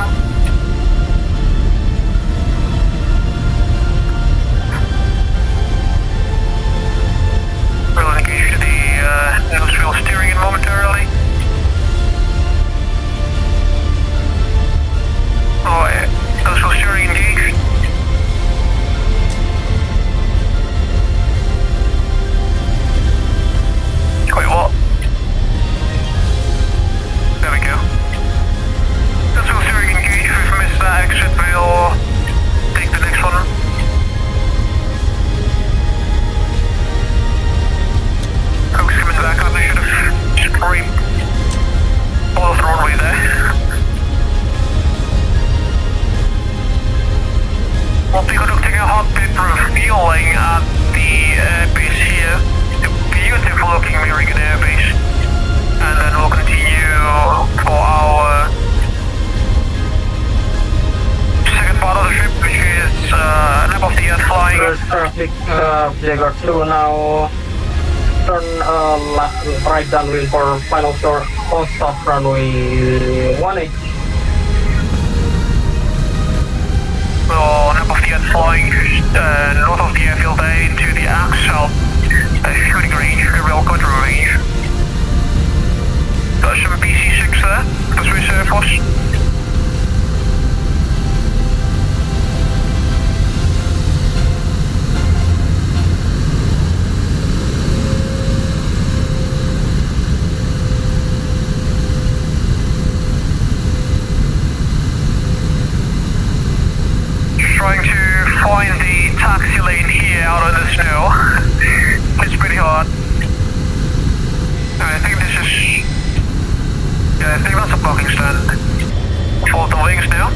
We'll engage the nose wheel steering in momentarily. Oh, yeah. Nose wheel steering engaged. Wait, what? There we go. That's all steering engaged. We've missed that exit. We'll take the next one. Coke's coming back up. They should have scraped all of the runway there. We'll be conducting a hot pit refueling at the air base here. Beautiful looking Meiringen Air Base, and then we'll continue for our second part of the trip, which is an above the earth flying. There's traffic, Jaguar 2 now. Turn right downwind for final short on stop runway 18. Well, an above the earth flying north of the airfield into the Axalp Shooting Range, aerial control range. Got some BC-6 there, for Swiss Air Force. Just trying to find the taxi lane here out of the snow. It's pretty hard. I think this is... Yeah, I think that's a parking stand. Follow the wings now.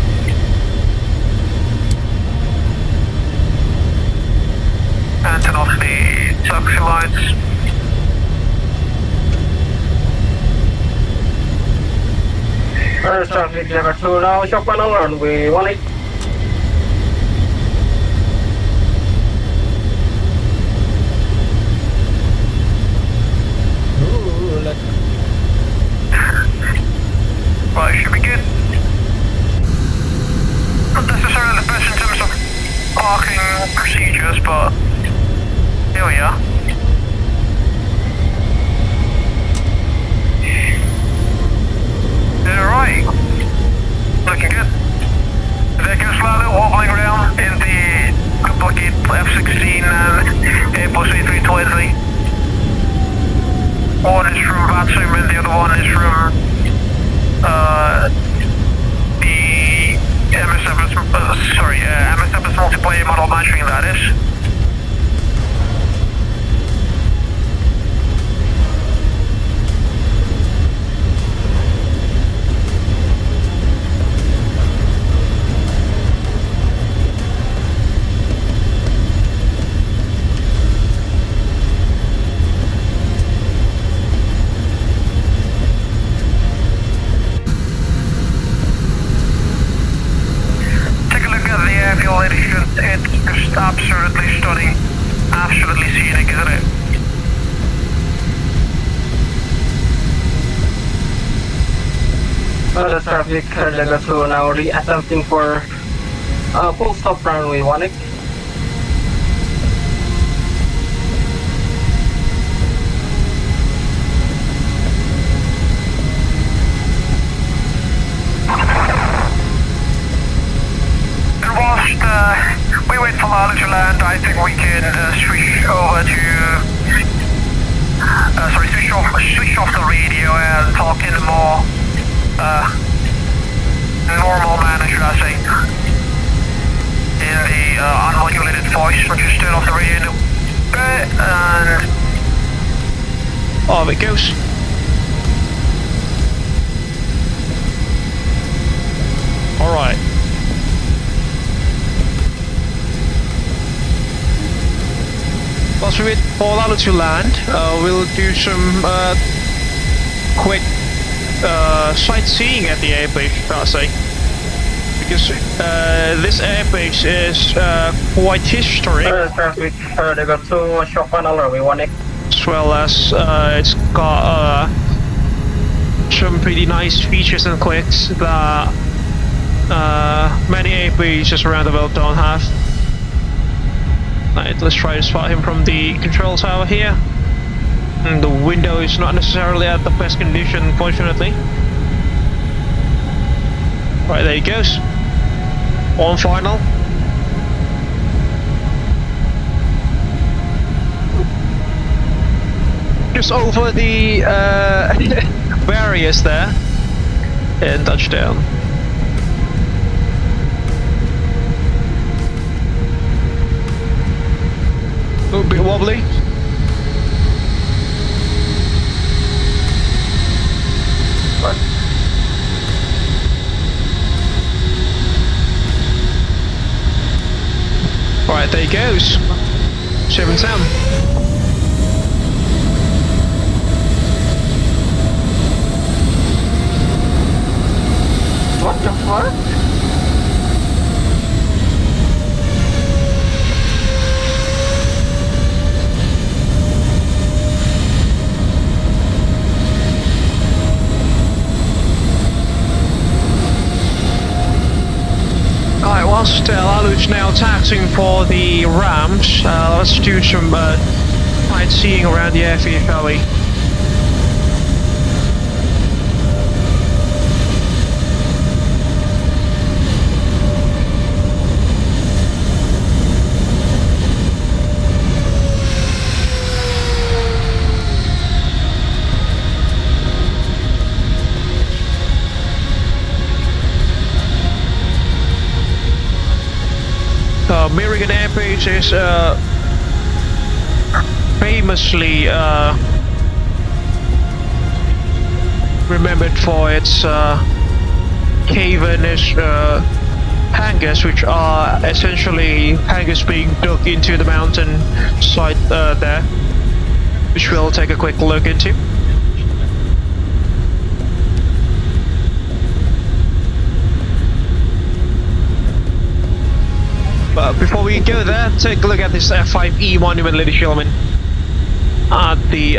traffic, Jakarta 2, now shop on runway 18. Ooh, let's Well, it should be good. Not necessarily the best in terms of parking procedures, but here we are. Alright. Looking good. There goes Lalo wobbling around in the duplicate F-16 and Airbus A320. One is from VATSIM and the other one is from the MSF's multiplayer model matching, that is. It's just absolutely stunning, absolutely scenic, isn't it? The traffic, Jakarta 2, now re-attempting for full stop runway 18. We wait for Lalo to land. I think we can switch over to switch off the radio and talk in a more normal manner, should I say, in the unmodulated voice. We'll just turn off the radio and off it goes. All right. Once we wait for Lalo to land, we'll do some quick sightseeing at the airbase, I'll say. Because this airbase is quite historic. Traffic, Jakarta 2, shop on runway 18. As well as it's got some pretty nice features and clicks that many airbases around the world don't have. Right, let's try to spot him from the control tower here. And the window is not necessarily at the best condition, fortunately. Right, there he goes. On final. Just over the barriers there. And touchdown. A little bit wobbly. What? Right, there he goes. 710. What the fuck? Alright, whilst Lalu's now taxiing for the ramps, let's do some sightseeing around the airfield, shall we? Meiringen Air Base is famously remembered for its cavern-ish hangars, which are essentially hangars being dug into the mountain side there, which we'll take a quick look into. Before we go there, take a look at this F5E monument, ladies and gentlemen. At the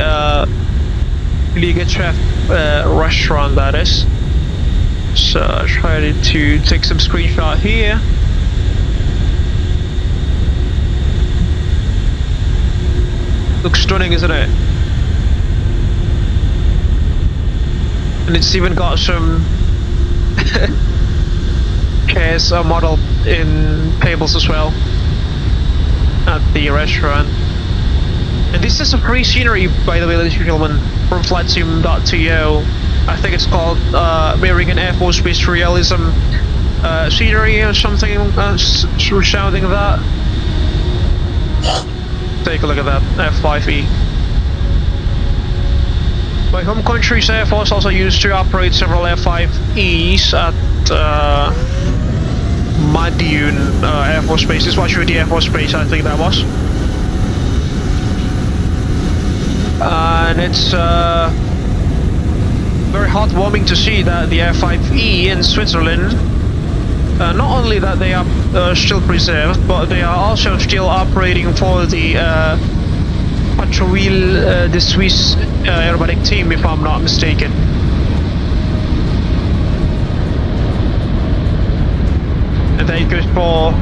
Fliegerschiessen restaurant, that is. So I tried to take some screenshot here. Looks stunning, isn't it? And it's even got some chairs modeled in tables as well at the restaurant. And this is a free scenery, by the way, ladies and gentlemen, from VATSIM.to. I think it's called Meiringen Air Base Realism scenery or something, sounding that. Take a look at that, F5E. My home country's Air Force also used to operate several F5Es at Meiringen Air Force Base. This was the Air Force Base, I think that was. And it's very heartwarming to see that the F5E in Switzerland, not only that they are still preserved, but they are also still operating for the Patrouille the Swiss aerobatic team, if I'm not mistaken. And then it goes for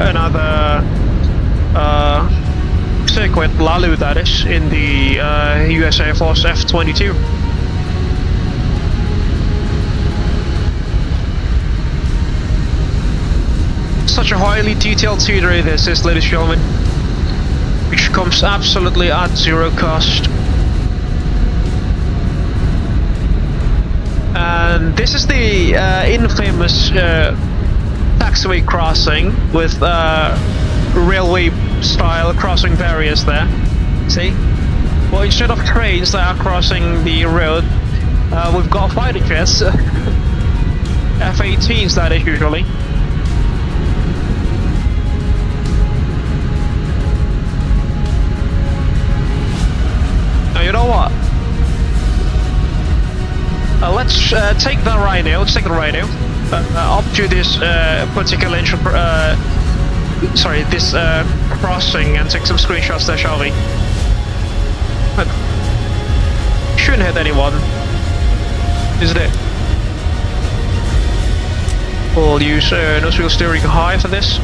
another circuit, Lalu, that is, in the US Air Force F-22. Such a highly detailed scenery this is, ladies and gentlemen, which comes absolutely at zero cost. And this is the infamous taxiway crossing with railway style crossing barriers there. See? Well, instead of trains that are crossing the road, we've got fighter jets, F-18s that is usually. Now you know what? Let's take the Rhino. Let's take the Rhino up to this particular this crossing and take some screenshots there, shall we? Shouldn't hit anyone, isn't it? We'll use nose wheel steering high for this.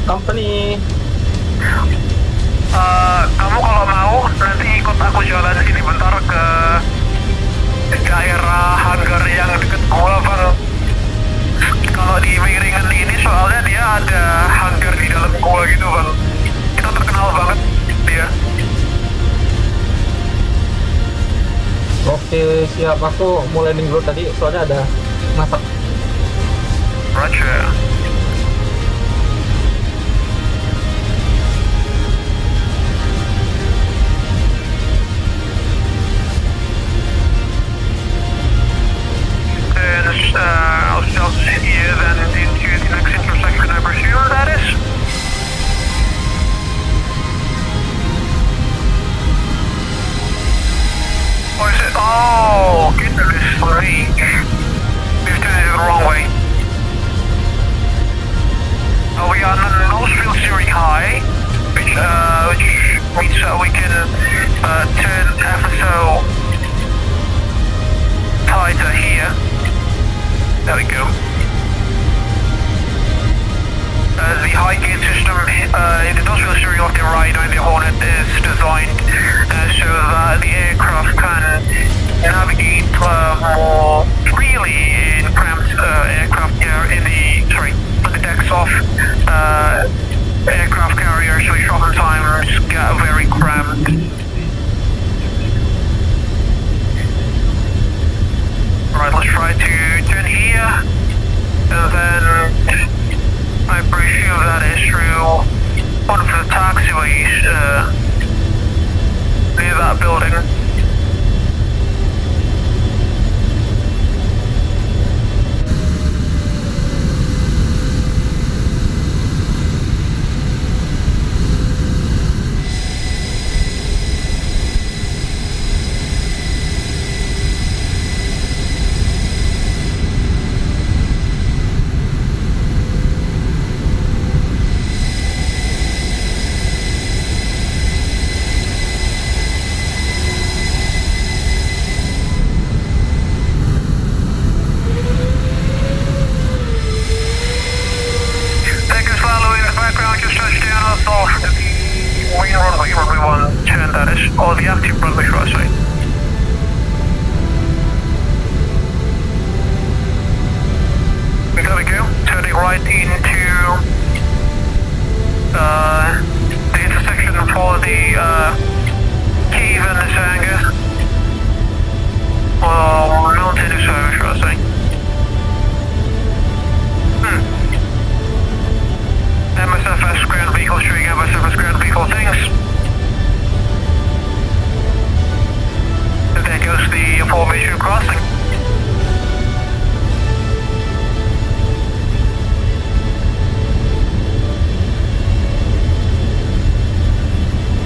Company. Kamu kalau mau nanti ikut aku jalan sini bentar ke daerah hangar yang deket gua, Bang. Kalau di Meiringen ini soalnya dia ada hangar di dalam gua gitu, Bang. Kita terkenal banget dia. Oke, siap. Aku mau landing dulu tadi, soalnya ada masak. Roger. Ourselves here then into the next intersection, I presume that is? Or is it? Oh, goodness me. We've done it the wrong way. We are on nose field steering high, which means that we can turn FSO tighter here. There we go. The high gain system in the nose wheel steering of the Rhino and the Hornet is designed so that the aircraft can navigate more freely in cramped aircraft on the decks of aircraft carriers, which oftentimes get very cramped. Alright, let's try to turn here, and then I presume that is through one of the taxiways near that building. or the active runway, should I say. There we go, turning right into the intersection for the cave in this hangar. Or mountain, if so, should I say. MSFS ground vehicle showing MSFS ground vehicle things. And there goes the formation crossing.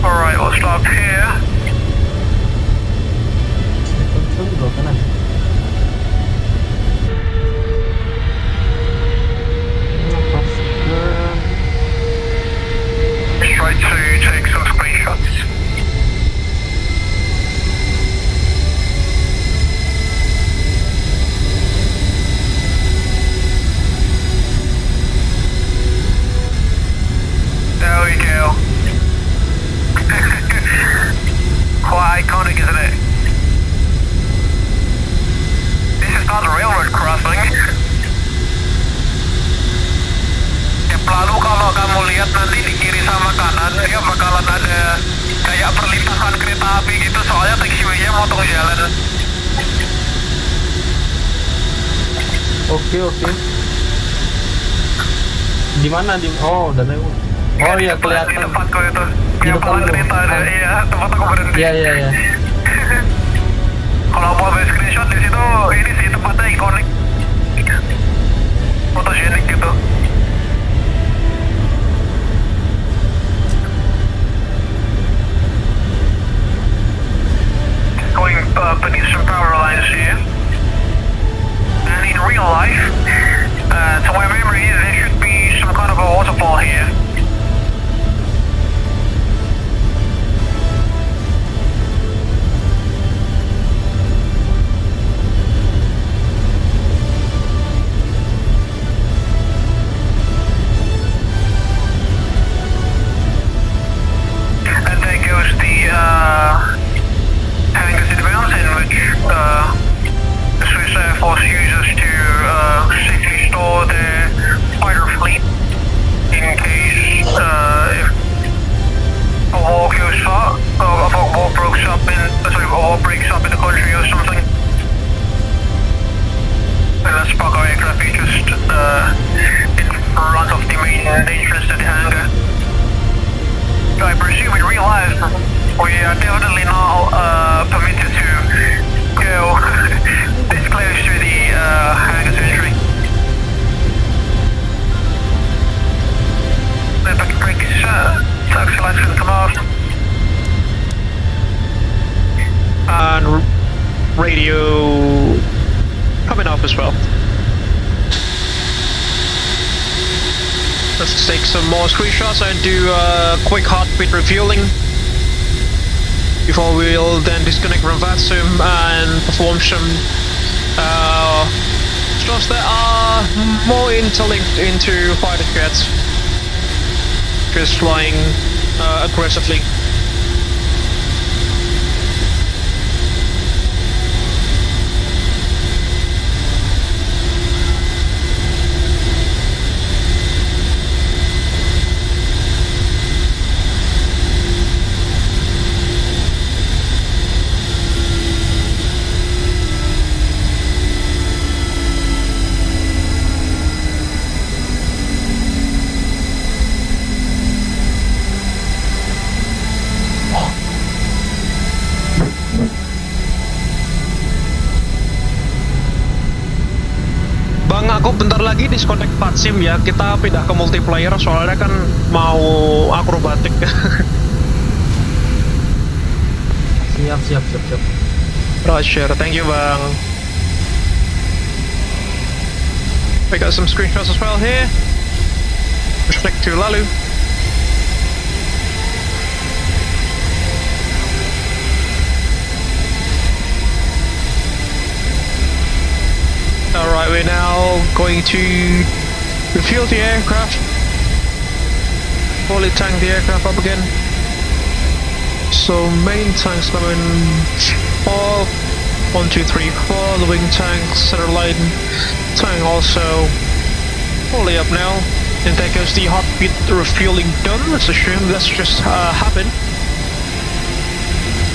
Alright, we'll stop here. Just try to take some screenshots. There we go. Quite iconic, isn't it? This is not a railroad crossing. Lalu kalau kamu lihat nanti di kiri sama kanan, dia bakalan ada kayak perlintasan kereta api gitu, soalnya taxiway-nya motong jalan. Oke. Di mana? Oh, udah lewat. Oh iya, kelihatan. Di tempatku itu. Di Yang paling depan kereta ada, iya, tempat aku berhenti. Iya. Kalau mau ambil screenshot di situ, ini sih tempatnya ikonik, fotogenik gitu. Going beneath some power lines here. And in real life, to my memory, there should be some kind of a waterfall here. And there goes the hangars in mountain, which the Swiss Air Force uses to safely store their fighter fleet in case if a war goes up, or if a war breaks up in the country or something. And that's Paco aircraft is just in front of the main entrance to the hangar. I presume in real life we are definitely not permitted to go this close to the hangar's entry. Then back to brakes, taxi lights can come off. And radio coming off as well. Let's take some more screenshots and do a quick heartbeat refueling before we'll then disconnect from VATSIM and perform some shots that are more interlinked into fighter jets, just flying aggressively. Aku bentar lagi disconnect VATSIM ya, kita pindah ke multiplayer soalnya kan mau akrobatik. Siap. Roger, thank you bang. We got some screenshots as well here. Respect to Lalu. Alright, we're now going to refuel the aircraft. Fully tank the aircraft up again. So main tanks now in 4, 1, 2, 3, 4. The wing tanks, center line tank also fully up now. And there goes the heartbeat refueling done. Let's assume that's just happened.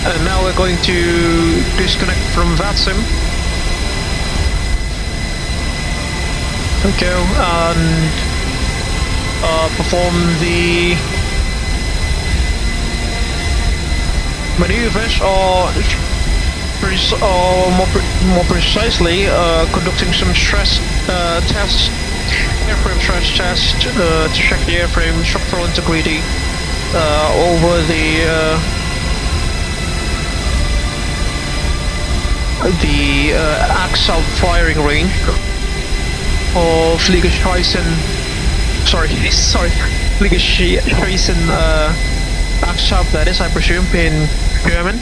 And now we're going to disconnect from VATSIM. Okay, and perform the maneuvers, or more precisely, conducting some stress tests, airframe stress test to check the airframe structural integrity over the Axalp firing range, or Fliegerschiessen Axalp, that is, I presume, in German.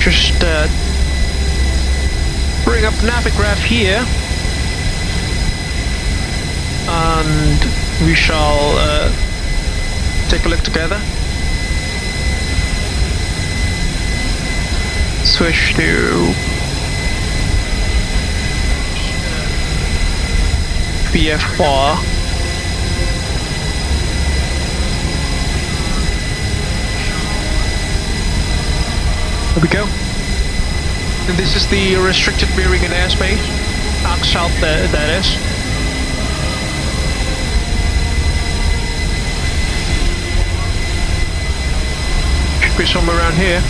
Just bring up Navigraph here, and we shall take a look together. Switch to VFR. There we go. And this is the restricted Meiringen Air Base, Axalp, that is. Should be somewhere around here.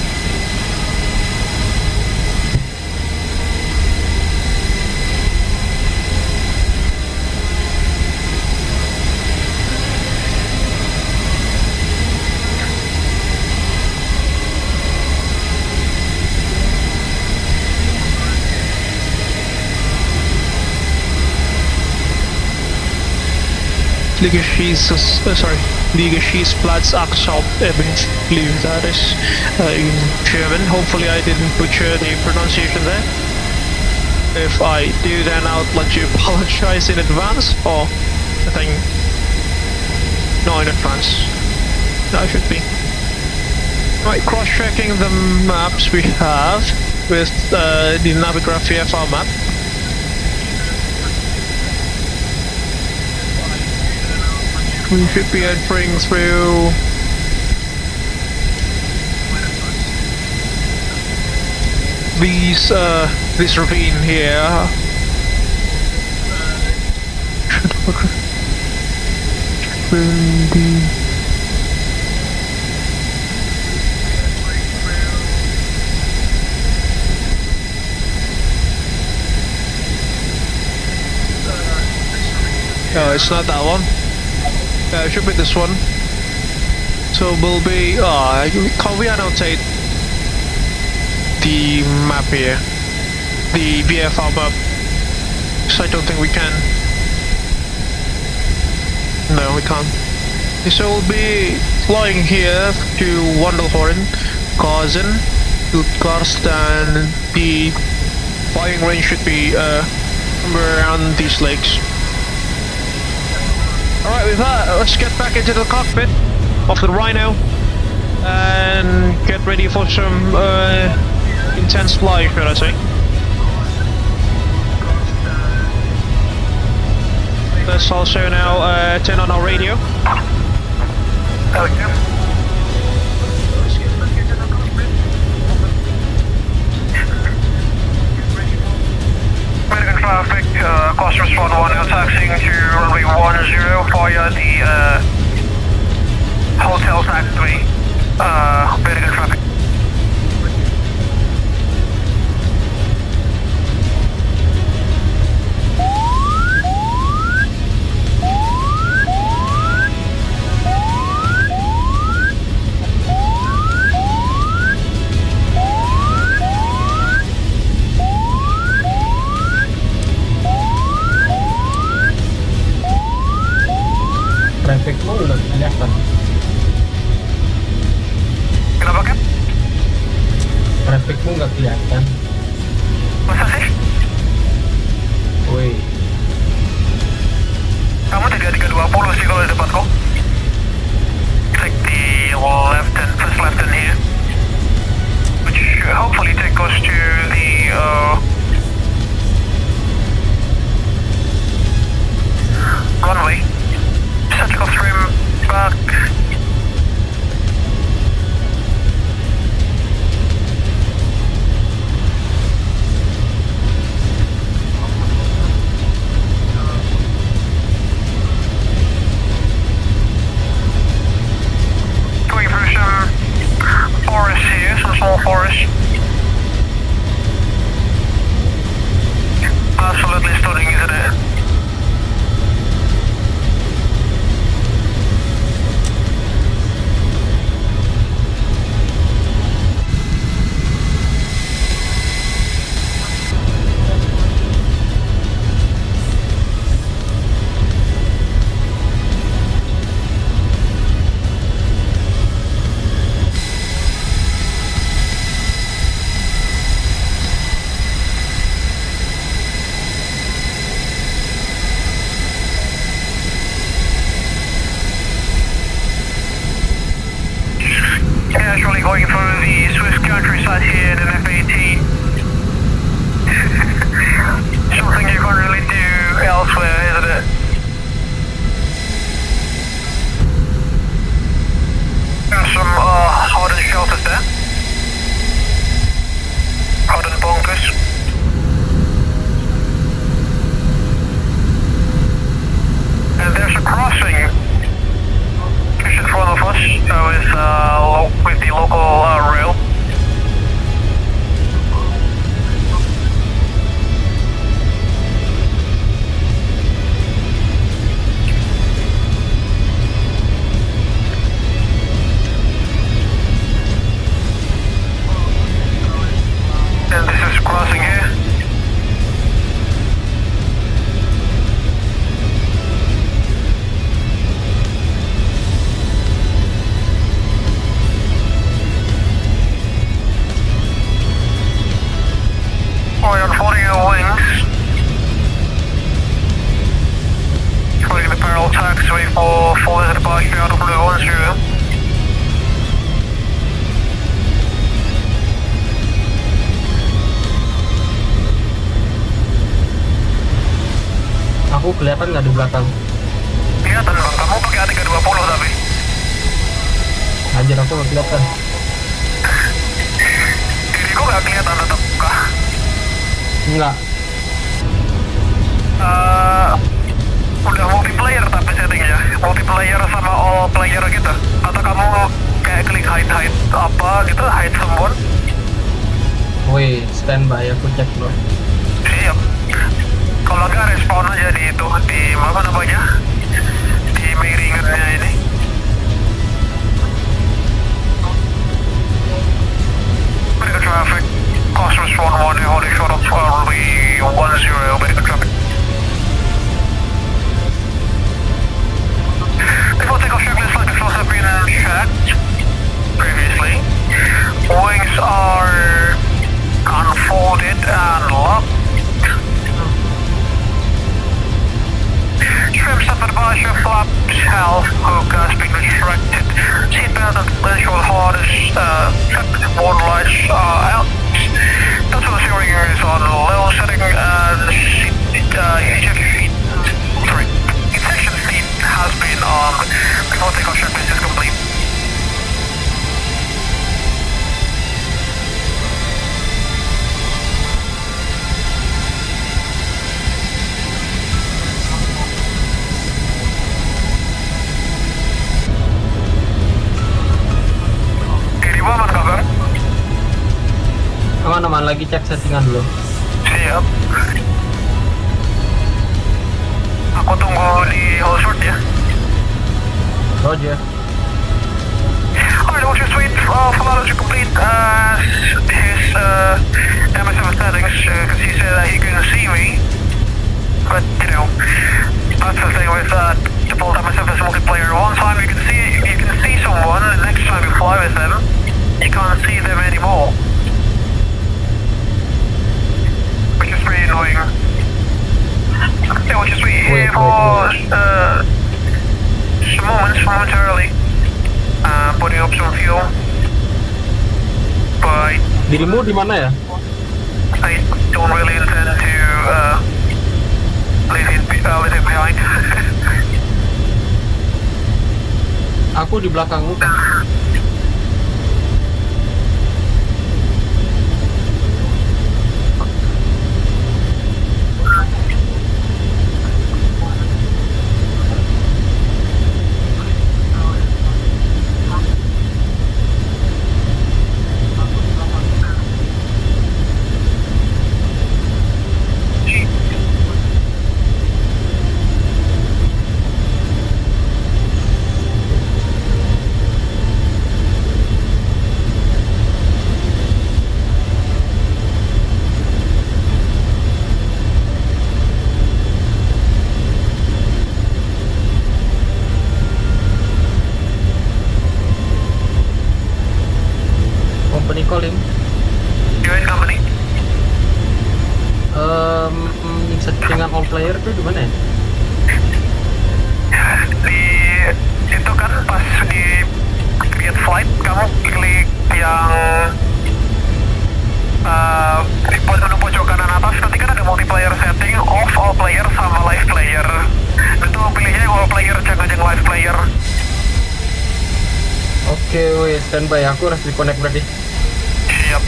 Fliegerschießplatz Axalp, I believe that is in German. Hopefully I didn't butcher the pronunciation there. If I do, then I would like to apologize in advance, or I think, no, in advance. No, I should be. Right, cross-checking the maps we have with the Navigraph VFR map. We should be entering through this ravine here. No, it's not that one. It should be this one. So we'll be. Can we annotate the map here? The VFR map? Because I don't think we can. No, we can't. So we'll be flying here to Wandelhorn, Gauzen, Stuttgart, and the flying range should be somewhere around these lakes. Alright, with that, let's get back into the cockpit of the Rhino and get ready for some intense flying, should I say. Let's also now turn on our radio. Meiringen traffic, Cosmos 1-1 now taxiing to runway 10 via the Hotel Snack 3, Meiringen traffic. Trafficmu udah kelihatan. Kenapa kan? Trafficmu nggak kelihatan. Masa sih? Woi. 320 sih kalau di depanku. Take the left and first left hand here, which should hopefully take us to the runway. Set off trim back. Going through some forest here, some small forest. Absolutely stunning, isn't it? Casually going through the Swiss countryside here in an F-18. Something you can't really do elsewhere, isn't it? And some hardened shelters there. Hardened bunkers. And there's a crossing in front of us with the local rail. And this is crossing here. We're unfolding our wings. Following the parallel taxiway for full departure out of the 10. Aku kelihatan nggak di belakang? Kelihatan bang, kamu pakai A320 tapi. Anjir, aku nggak kelihatan. Diriku nggak kelihatan tetap kah? Enggak. Udah multiplayer tapi settingnya multiplayer sama all player gitu, atau kamu kayak klik hide apa gitu, hide someone. Wih, standby, aku cek dulu. Siap. Kalau nggak respawn aja di itu, di apa namanya, di Meiringennya ini. Medical traffic, Cosmos 11, holding short of runway 10, medical traffic. Before takeoff, checklist like the flows have been checked previously. Wings are unfolded and locked. Trim set for departure, flaps health, hook has been retracted. Seatbelt and visual harness, warning lights are out. Total steering is on low setting and injection seat has been armed. Before takeoff, checklist is complete. Aman-aman, lagi cek settingan dulu. Siap. Aku tunggu di Holsworth ya. Roger. Alright, watch your suite. Follow to complete his MSF settings because he said that he couldn't see me. But you know, that's the thing with default MSF is multiplayer. One time you can see someone, the next time you fly with them, you can't see them anymore. Which is pretty annoying. Yeah, which is pretty here for Dirimu di mana ya? I don't really intend to leave it behind. Aku di belakangmu. Company calling. Join company. Settingan all player tuh di mana ya? Di itu kan pas di create flight kamu klik yang di menu pojok kanan atas, nanti kan ada multiplayer setting, off all player sama live player. Itu pilihnya yang all player, jangan yang live player. Oke, wait, standby. Aku harus di-connect berarti. Siap.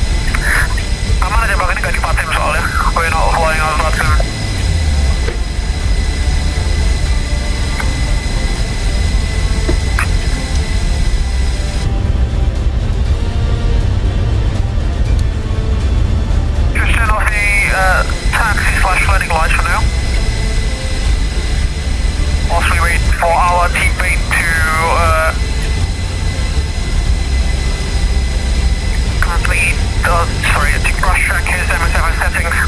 Aman aja bang, ini gak di VATSIM soalnya. We're not flying on VATSIM. Just turn off the taxi/landing lights for now. Whilst we wait for our teammate to complete to cross track his M7 settings.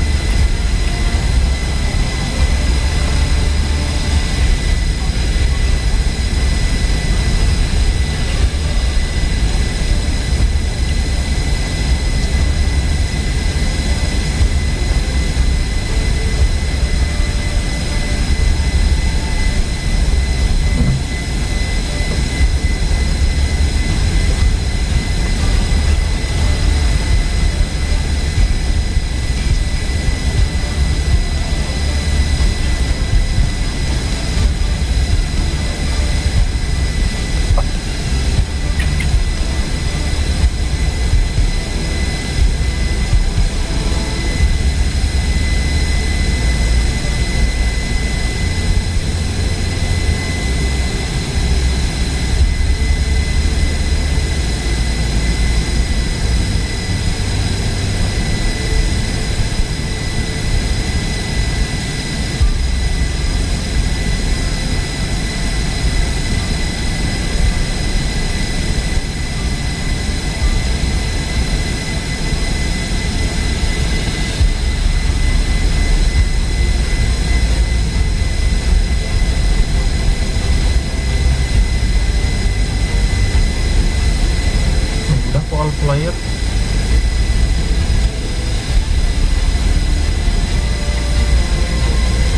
Flyer.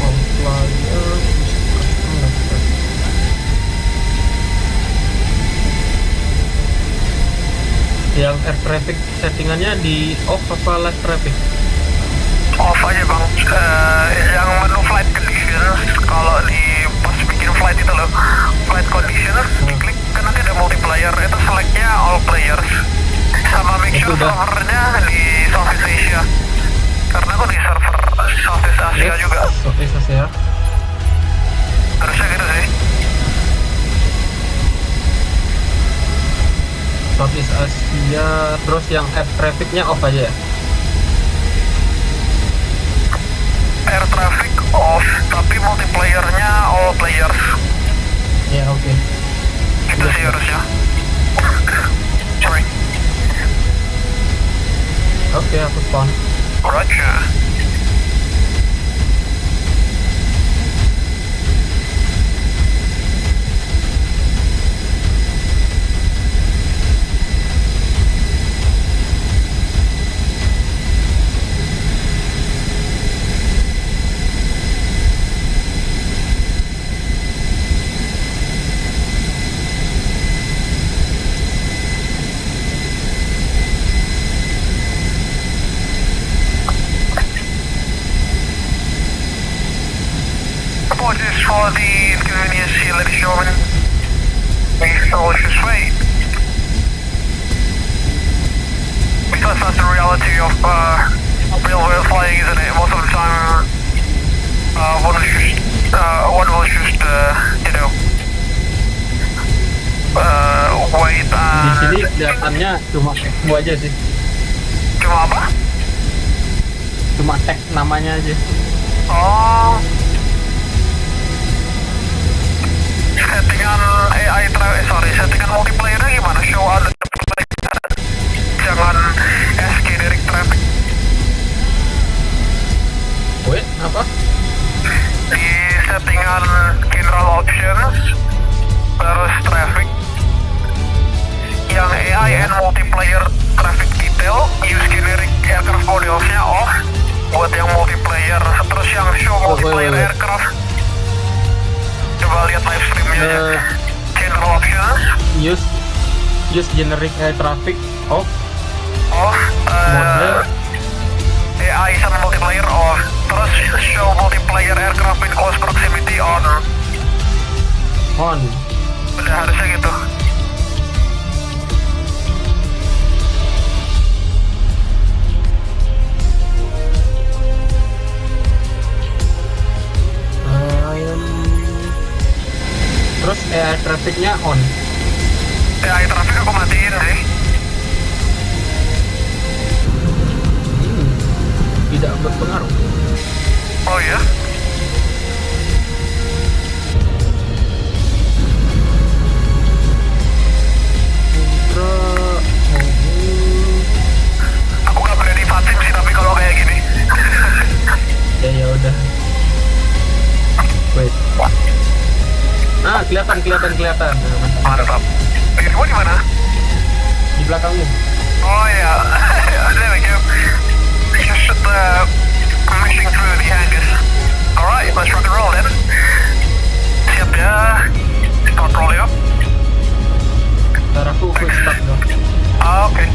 All flyer. Yang air traffic settingannya di off apa live traffic? Off aja bang. Yang menu flight conditions, kalau di pas bikin flight itu loh, flight conditions, diklik kan nanti ada multiplayer, itu selectnya all players. Sama make sure servernya di Southeast Asia, karena aku di server Southeast Asia juga. Southeast Asia. Harusnya gitu sih. Southeast Asia, terus yang air trafficnya off aja ya? Air traffic off, tapi multiplayernya all players. Ya oke. Itu sih harusnya. Sorry. Oke, aku spawn. Roger. for the inconvenience here, ladies and gentlemen. We shall just wait. Because that's the reality of real world flying, isn't it? Most of the time, one will just you know, wait Di and... sini kelihatannya cuma gua aja sih. Cuma apa? Cuma tag namanya aja. Oh, settingan settingan multiplayernya gimana? Show other player, jangan SG direct traffic. Wait, apa? Di settingan general options, terus traffic, yang AI and multiplayer traffic detail, use generic aircraft modelsnya off. Buat yang multiplayer, terus yang show multiplayer aircraft, coba lihat live streamnya. General options, use generic air traffic off. Mode AI sama multiplayer off. Terus show multiplayer aircraft in close proximity on. Udah harusnya gitu. Terus air trafficnya on. AI traffic aku matiin sih. Tidak berpengaruh. Oh ya? Aku gak berani VATSIM sih tapi kalau kayak gini. Ya udah. Wait. Nah, kelihatan. Mantap. Dirimu di mana? Di belakangmu. Oh ya, thank you. Just missing through the hangars. Alright, let's rock and roll then. Siap ya. Start rolling up. Ntar aku quick start dong. Okay.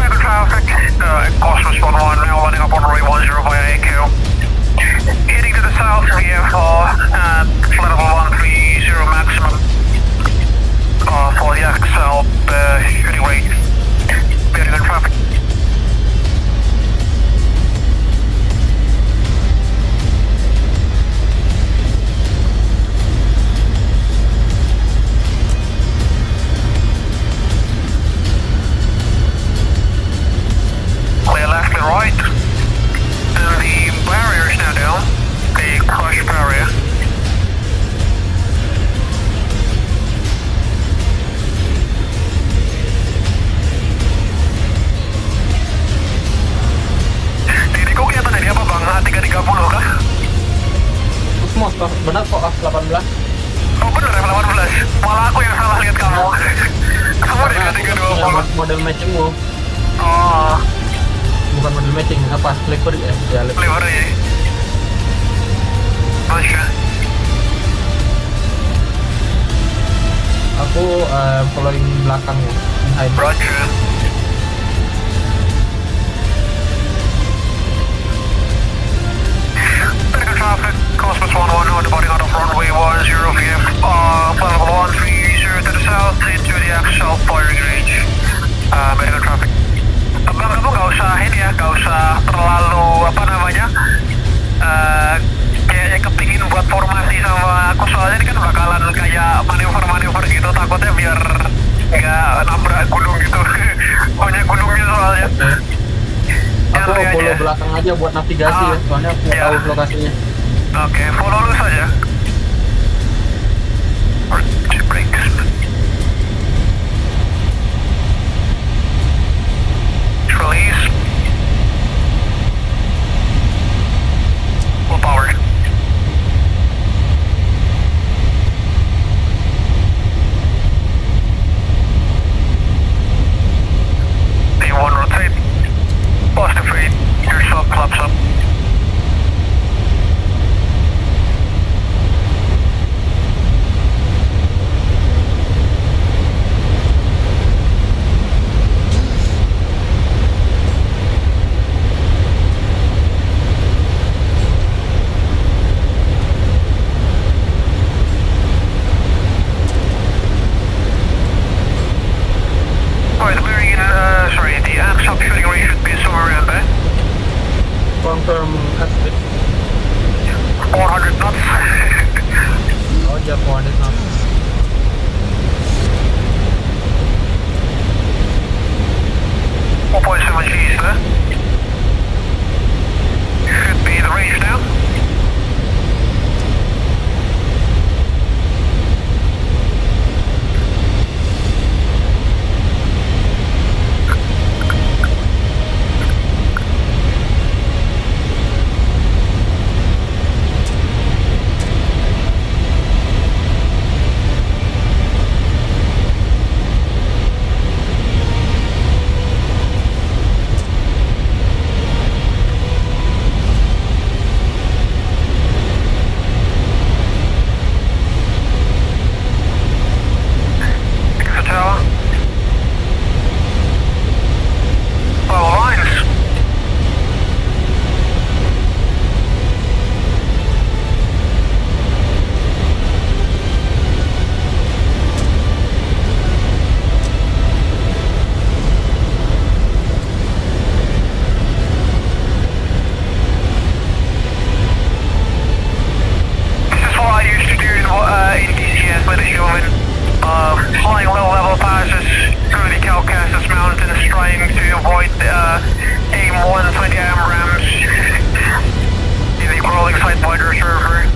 Good traffic. Cosmos 11 now landing up on runway 10 via AQ. Heading to the south VFR at flight level 130 maximum for the Axalp shooting range. Very good traffic. Clear left and right. And the barrier is now down. The crush barrier. Diriku kelihatan dari apa bang? 330 kah? Cosmos, benar kok A18. Oh bener F18. Malah aku yang salah lihat kamu. Semua dari 320. Model matchingmu. Oh, Bukan model matching, apa? Livery ya? livery. Masya. Aku following belakangnya. Behind. Roger. Very good traffic. Cosmos 11 departing out of runway 10 VF. Flight level 130 to the south into the Axalp Aerial Range. Very good traffic. Bang, kamu gak usah ini ya, gak usah terlalu apa namanya, kayaknya kepingin buat formasi sama aku, soalnya ini kan bakalan kayak manuver gitu, takutnya biar nggak nabrak gunung gitu. Banyak gunungnya soalnya. Aku follow belakang aja buat navigasi ya, soalnya aku nggak tahu lokasinya. Oke, follow lu saja. Brakes. Release. Full power. P1 rotate. Positive 8. Your sub flaps up. Alright, the Meiringen, the Axalp shooting range should be somewhere around there. Confirm airspeed. 400 knots. Oh yeah, 400 knots. .7 G's there. Should be the range now. Flying low level passes through the Caucasus Mountains, trying to avoid AIM-120 AMRAAMs in the crawling sidewinder server.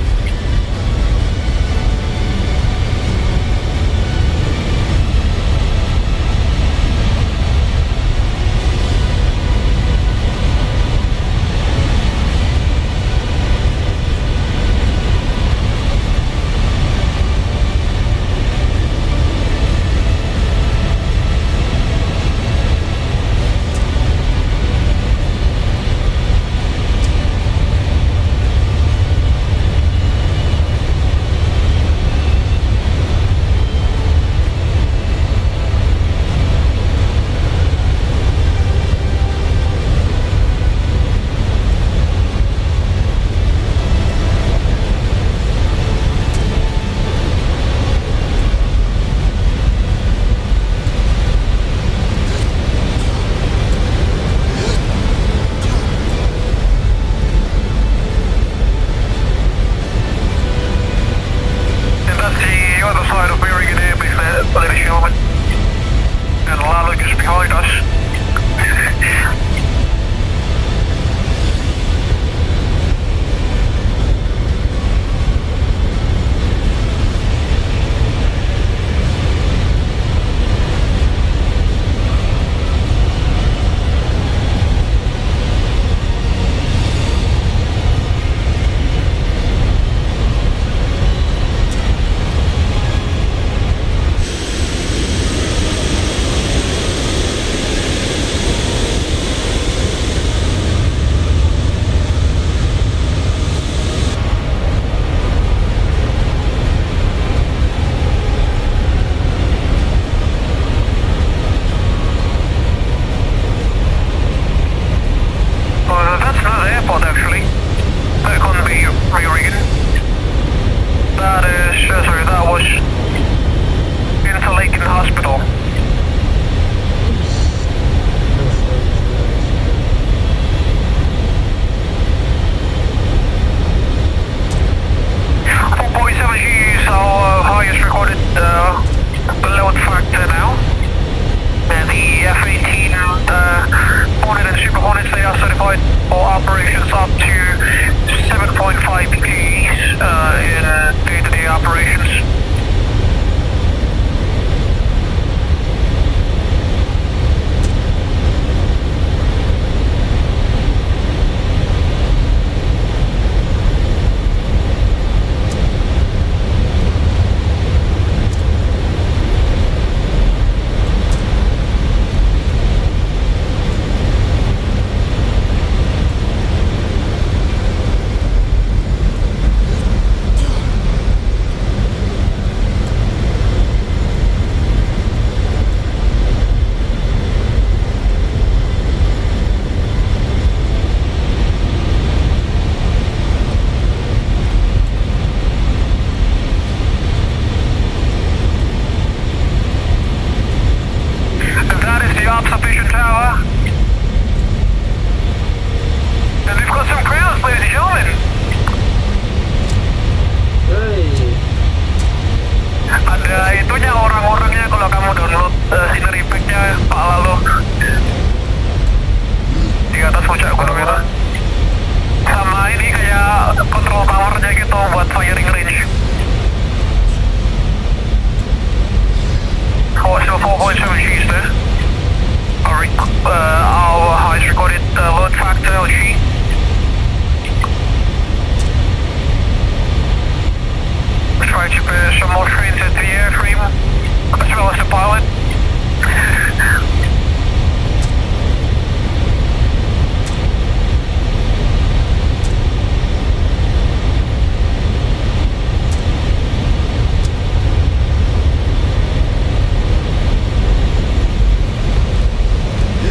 Vision Tower. And we've got some crowds, ladies and gentlemen. Hey. Ada itunya orang-orangnya kalau kamu download scenery pack-nya Pak Lalu. Di atas puncak gunung itu. Sama ini kayak control tower-nya gitu buat firing range. Oh, still 4.7 G's there. Our highest recorded load factor LG. Try to put some more trains into the airframe, as well as the pilot.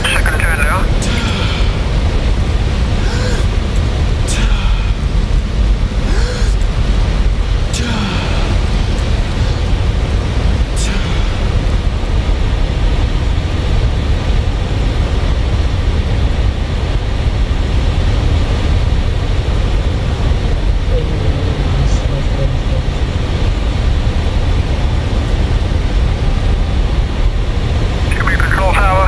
Second turn now. Control tower.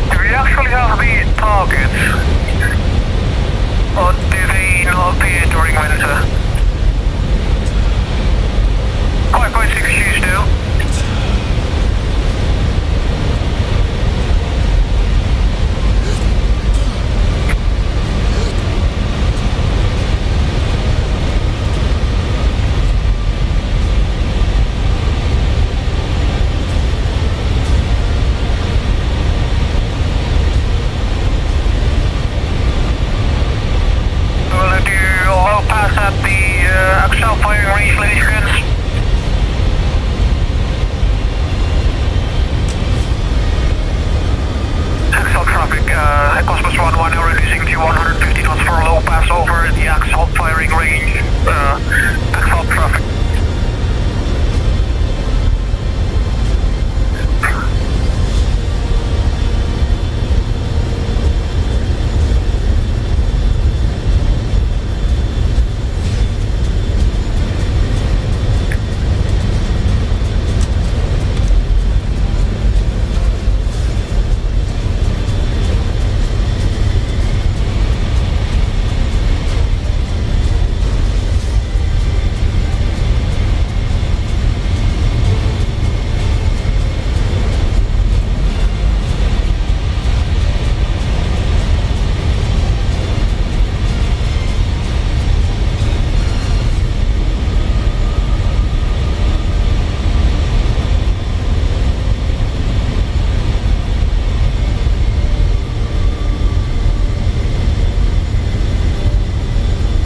Do we actually have the targets? Or do they not appear during winter? 5.6 G's now. We'll do a low pass at the Axalp firing range, ladies and gents. Axalp traffic, Cosmos 1-1 now reducing to 150 knots for a low pass over the Axalp firing range. Axalp traffic.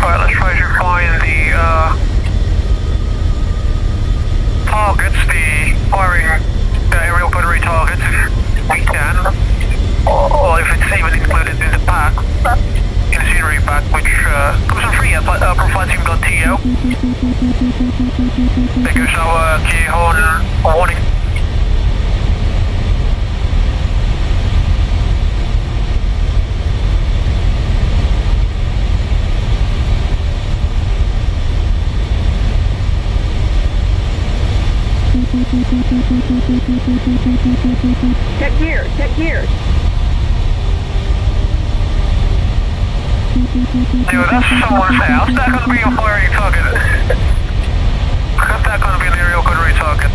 Alright, let's try to find the targets, the firing aerial gunnery targets, if we can, or if it's even included in the pack, in the scenery pack, which comes for free from VATSIM.to. There goes our key horn warning. Check gears, check gears. Dude, that's someone's house. That's not gonna be a firing target. That's not gonna be an aerial gunnery target.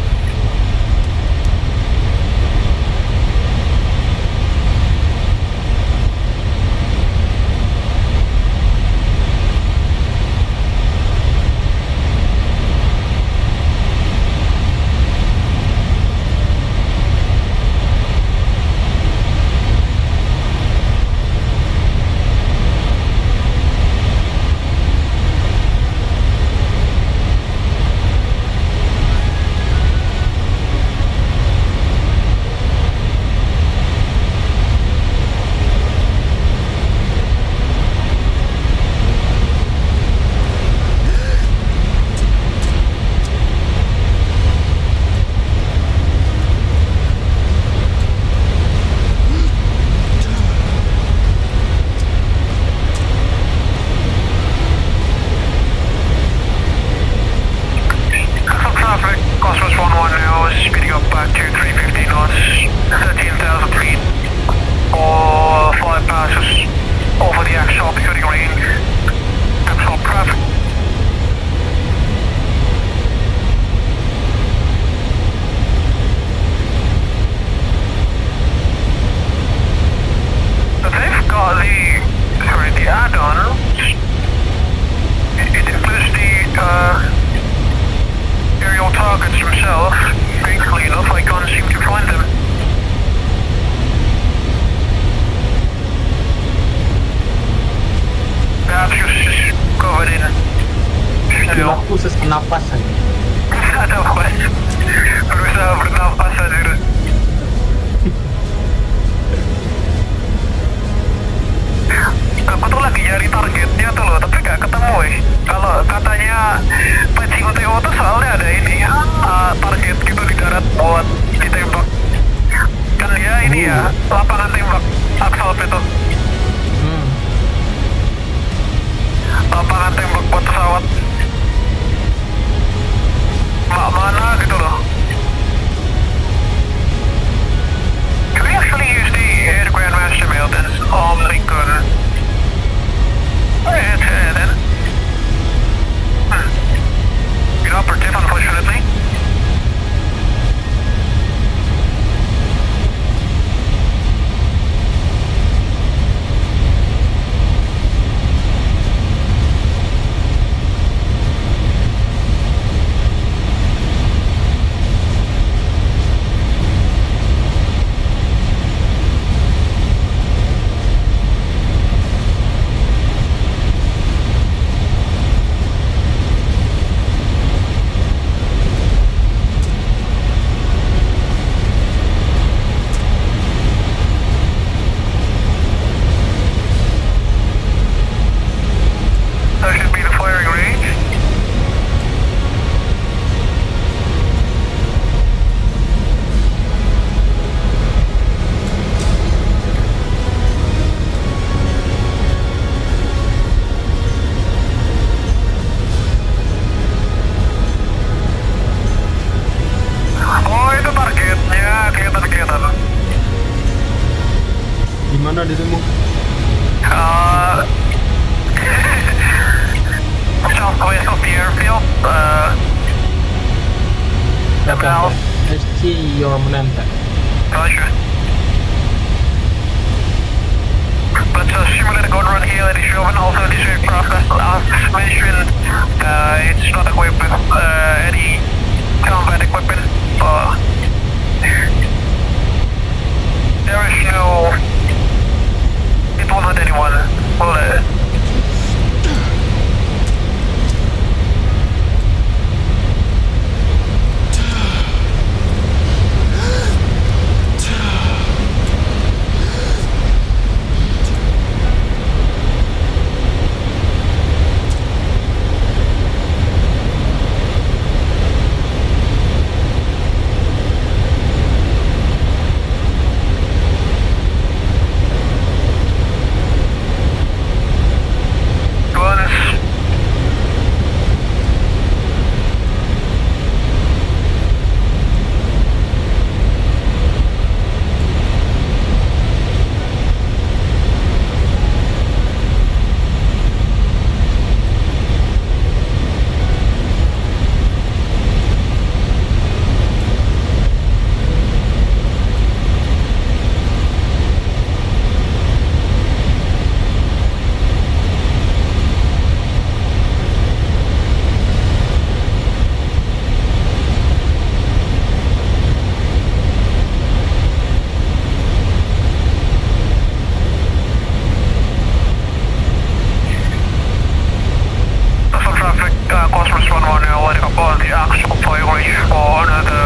drop back to 350 knots, 13,000 feet, or 5 passes over the Axalp Shooting Range. Axalp traffic. They've got the add-on. It includes the aerial targets themselves. Strangely enough, I can't seem to find them. Perhaps just covered in snow. Khusus penapasan. Ada mas, berusaha bernafas aja. Aku tuh lagi nyari targetnya tuh loh, tapi gak ketemu Kalau katanya pancing UTO tuh soalnya ada ini target gitu di darat buat ditembak. Kan dia ini ya, lapangan tembak Axalp itu. Lapangan tembak buat pesawat. Mana gitu loh. Can we actually use the air grandmaster maintenance on Lincoln? Then. Inoperative, unfortunately. Gimana dirimu? Southwest of the airfield. About. I see your menanta. Roger. But simulator going run here, ladies and gentlemen. Also, this aircraft, as mentioned, it's not equipped with any combat equipment. There is no. It won't hurt anyone. Well, Cosmos 110, letting up on the Axalp flying range for another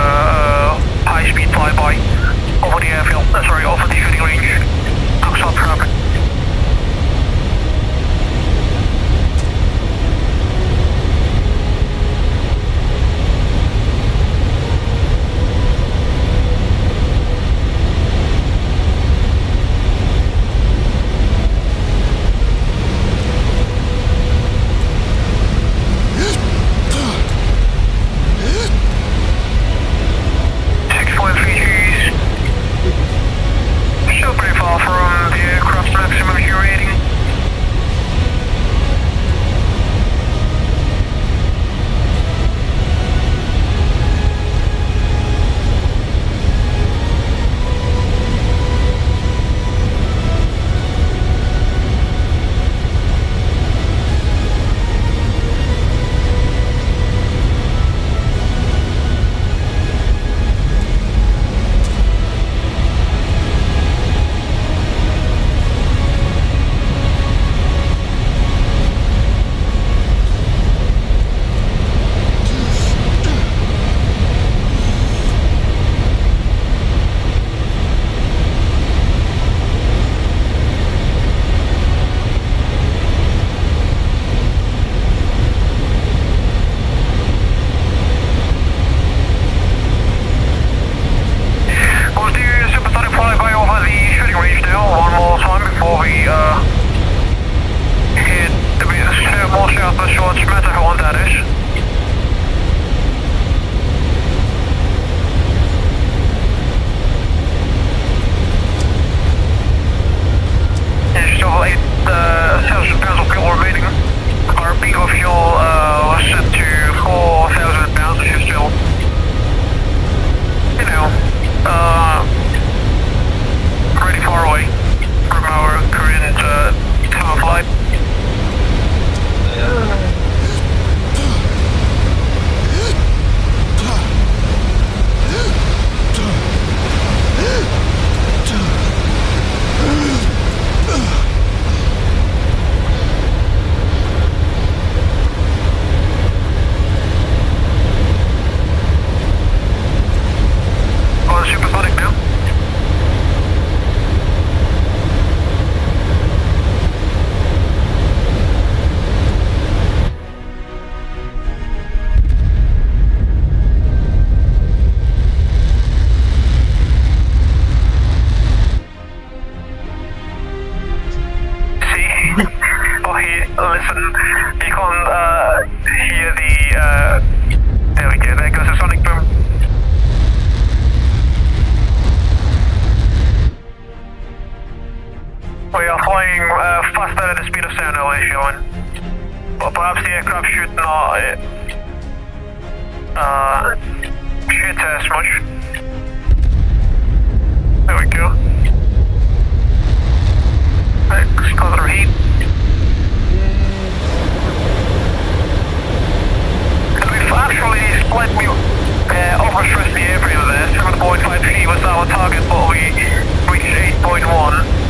high-speed flyby over the airfield, over the shooting range. Axalp traffic. aircraft should not shit as much. There we go. Let's start the heat. And we've actually slightly overstressed the airframe there. 7.5G was our target, but we reached 8.1.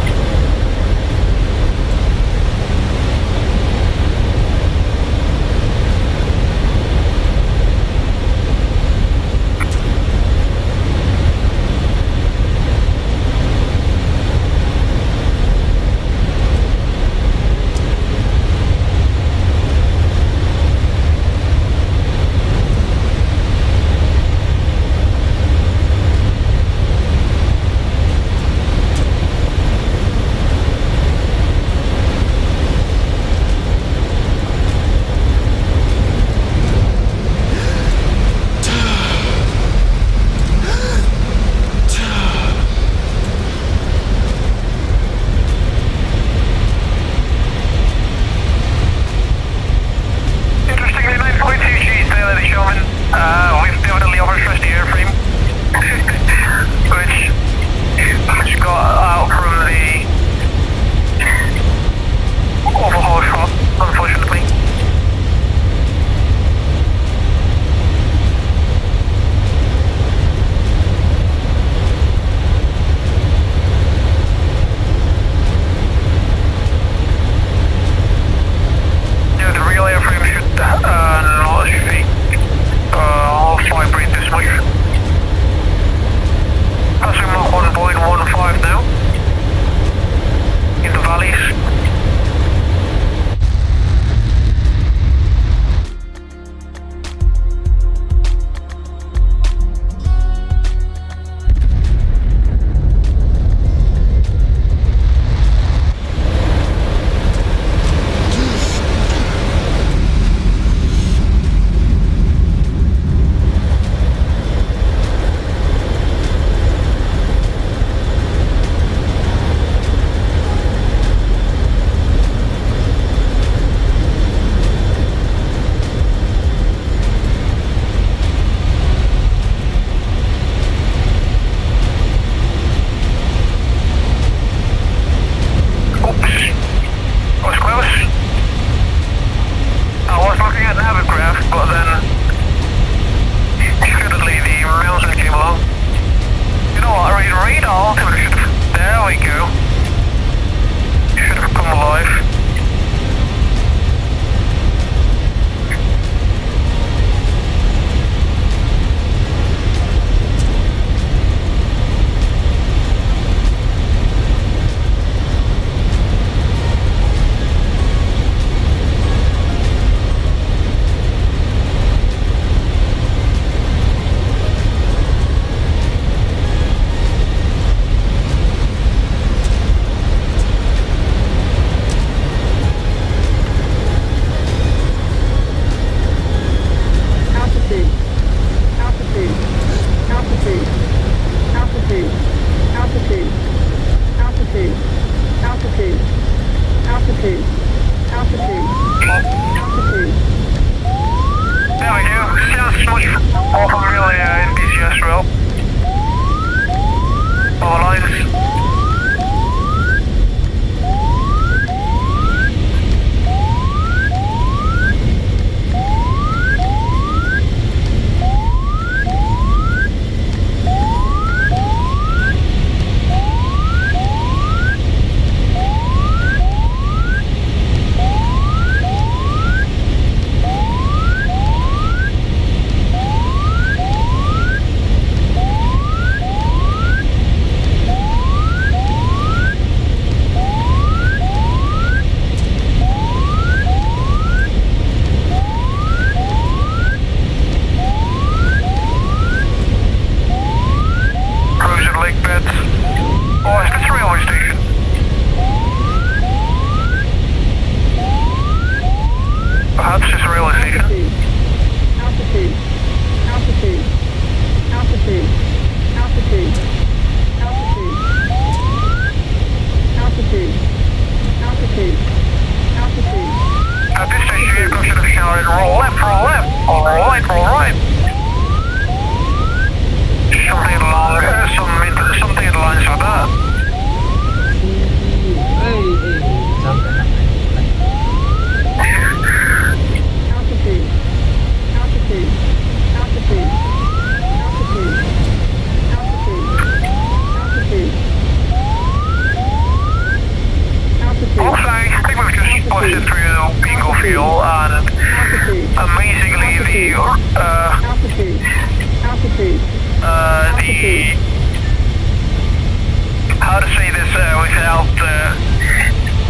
how to say this without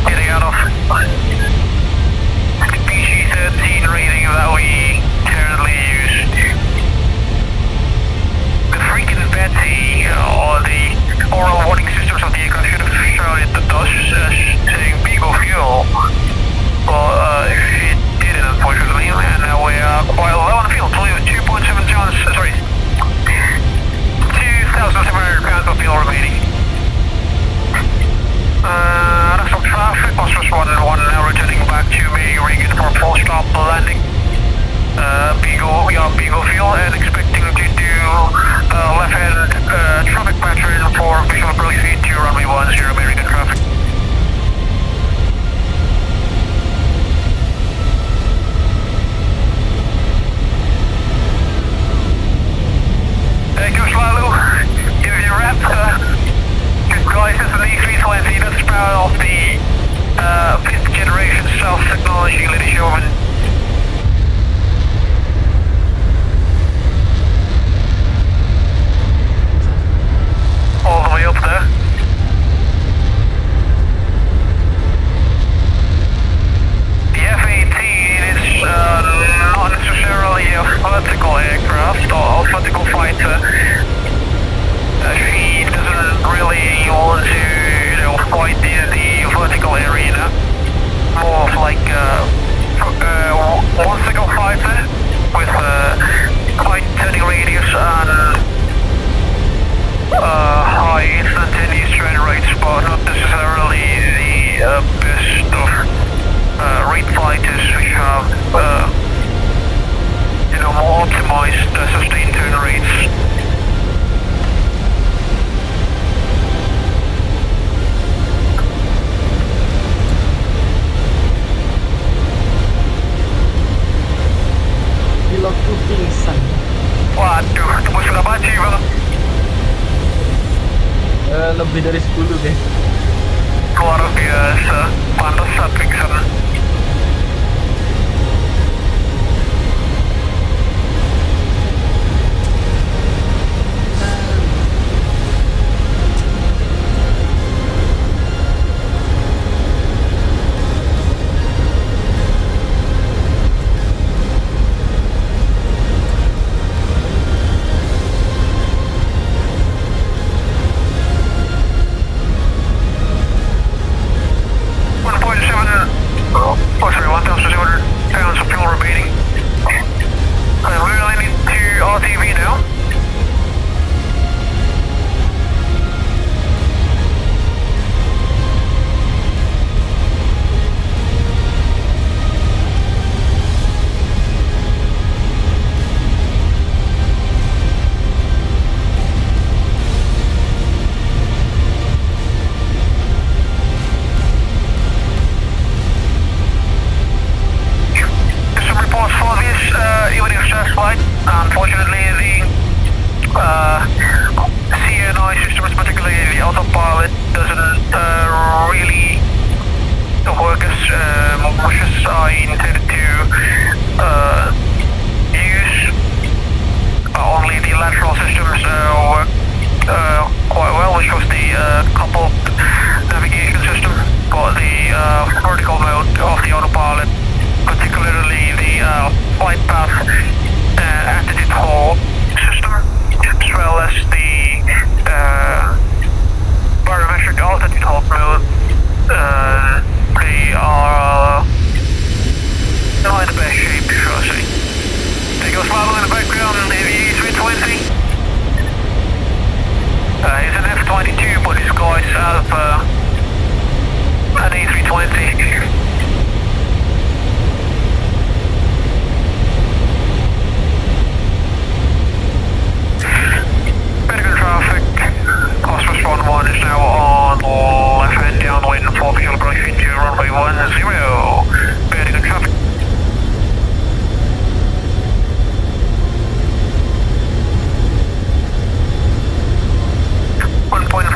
getting out of the PG-13 rating that we currently use. The freaking Betty or the oral warning systems of the aircraft should have shouted at us saying Bigo fuel. Well, it didn't, unfortunately, and we are quite low on the fuel. 2.7 tons, sorry, 2,700 pounds of fuel remaining. That's some traffic, Cosmos 1 now returning back to Meiringen for full stop landing. We are Bigo fuel and expecting to do left-hand traffic pattern for visual approach to runway 10 Meiringen traffic. Thank you, Slalu. Give you a wrap. Good guys, this is an A-18F, that's part of the 5th generation stealth technology, ladies and gentlemen. All the way up there. The F-18 is not necessarily a vertical aircraft or a vertical fighter. She doesn't really want to, fight the vertical arena. More of like one single fighter with high turning radius and high instantaneous turn rates, but not necessarily the best of rate fighters which have more optimized sustained turn rates. Pilotku pingsan. Waduh, tembus berapa sih, Bang? Lebih dari 10 deh. Luar biasa, pantas saat pingsan. Unfortunately, the CNI systems, particularly the autopilot, doesn't really work as much as I intended to use. Only the lateral systems work quite well, which was the coupled navigation system, but the vertical mode of the autopilot, particularly the flight path attitude hold system, as well as the barometric altitude hold mode, they are not in the best shape, shall I say. There goes Marvel in the background, the A-320. It's an F-22, but this guy's out of an A-320. Traffic, Cosmos 1 is now on left-hand downwind for visual approach into runway 10. Very good traffic.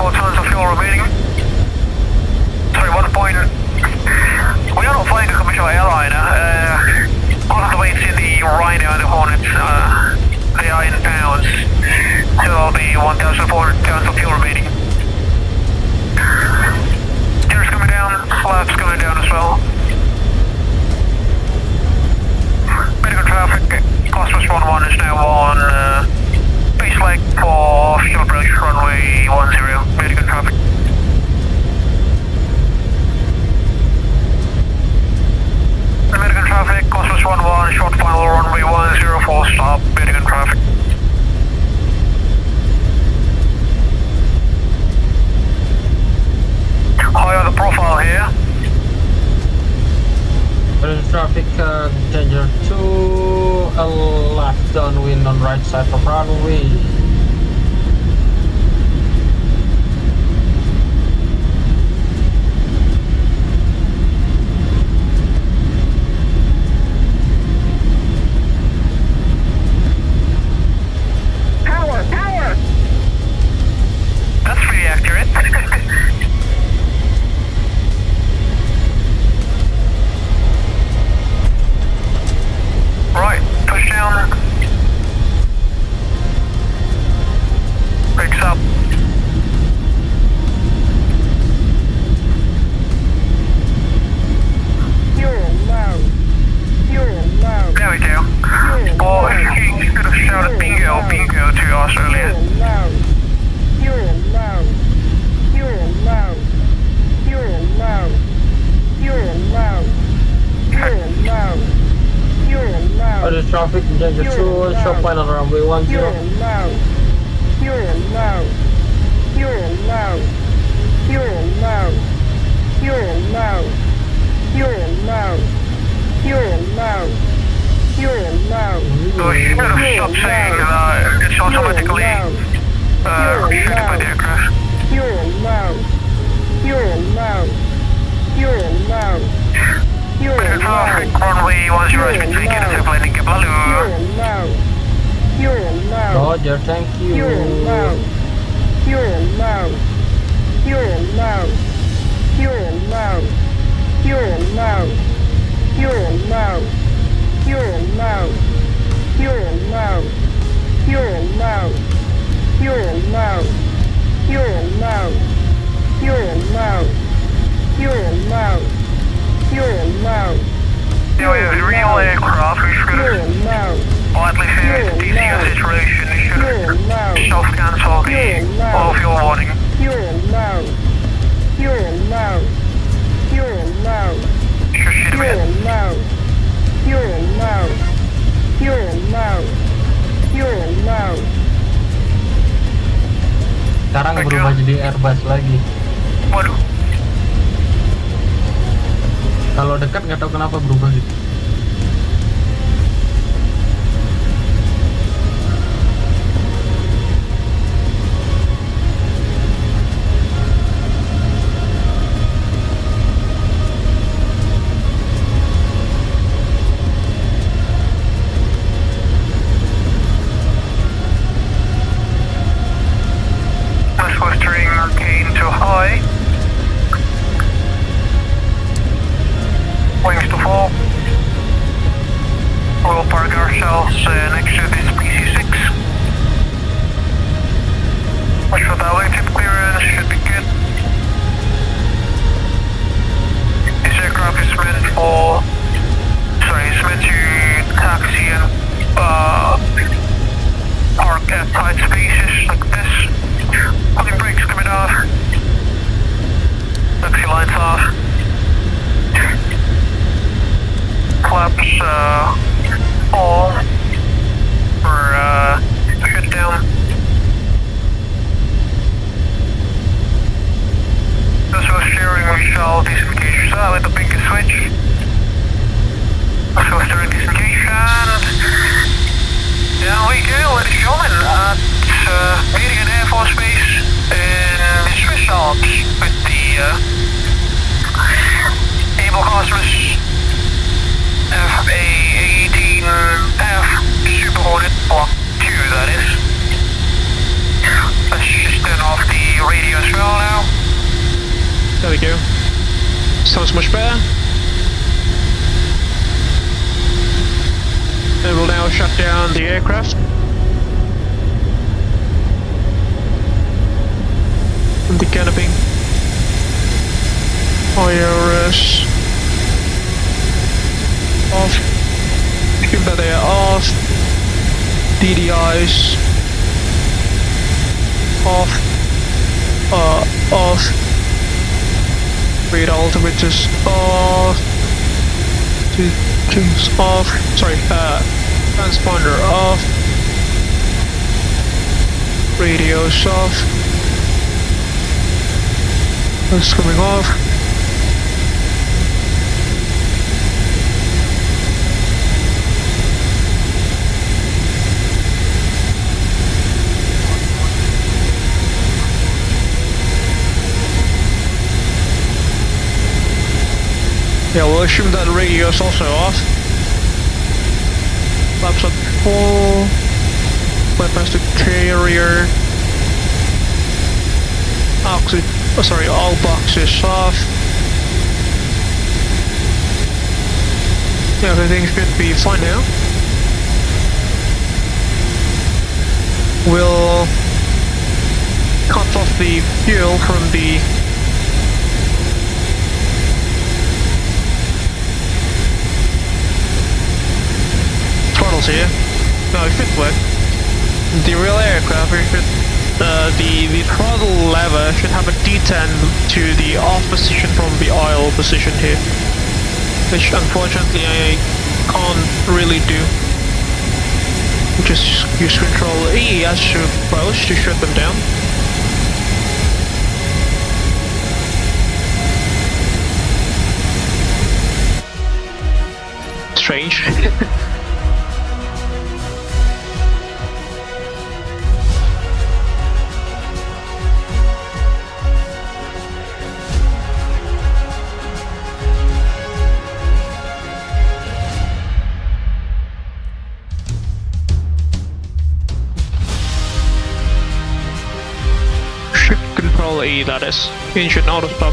Tons of fuel remaining. Sorry, we are not flying a commercial airliner. All of the weights in the Rhino and the Hornet, they are in pounds. So there'll be 1,400 pounds of fuel remaining. flaps coming down as well. Medical traffic, Cosmos 11 is now on base leg for fuel approach runway 10. Medical traffic. American traffic, Cosmos 11, short final runway 10, full stop, American traffic. High on the profile here. There's traffic, danger 2, a left downwind on right side of runway. Power! That's pretty accurate. Right, push down. Brakes up. There we go. Or he could have shouted bingo to us earlier. There's traffic, danger 2, short final runway 10. So we should have stopped saying that it's automatically shooted by the aircraft. Medical traffic, runway 10 has been taken as a landing Kabalu. Roger, thank you. Yeah, we have real aircraft, we should have, or at least in the DCO situation, we should have self-cancelled the all-fuel warning. Should shoot a Sekarang berubah jadi Airbus lagi. Waduh. Kalau dekat nggak tahu kenapa berubah gitu. Wings to full. We'll park ourselves next to this PC-6. Watch for that wingtip clearance, should be good. This aircraft is meant for... it's meant to taxi and park at tight spaces like this. Putting brakes coming off. Taxi lights off. Flaps all for shut down. Also steering we shall disengage with the pinky switch. Also steering disengage and down we go, ladies and gentlemen, at Meiringen Air Base in the Swiss Alps with the Abel Cosmos A-18F Super Hornet Block 2, that is. Let's just turn off the radio as well now. There we go. Sounds much better. And we'll now shut down the aircraft. And the canopy. IRS off. Assume that they are off. DDIs off. Off. Read altimeters off. Tunes off. Sorry, transponder off. Radios off. That's coming off. Yeah, we'll assume that the radio is also off. Flaps up full. Bypass the carrier. All boxes off. Yeah, everything should be fine now. We'll cut off the fuel from the throttles here. No, it should work. The real aircraft, we should, the throttle lever should have a D10 to the off position from the idle position here, which unfortunately I can't really do. Just use Control E as supposed to shut them down. Strange. Control E, that is. Engine auto stop.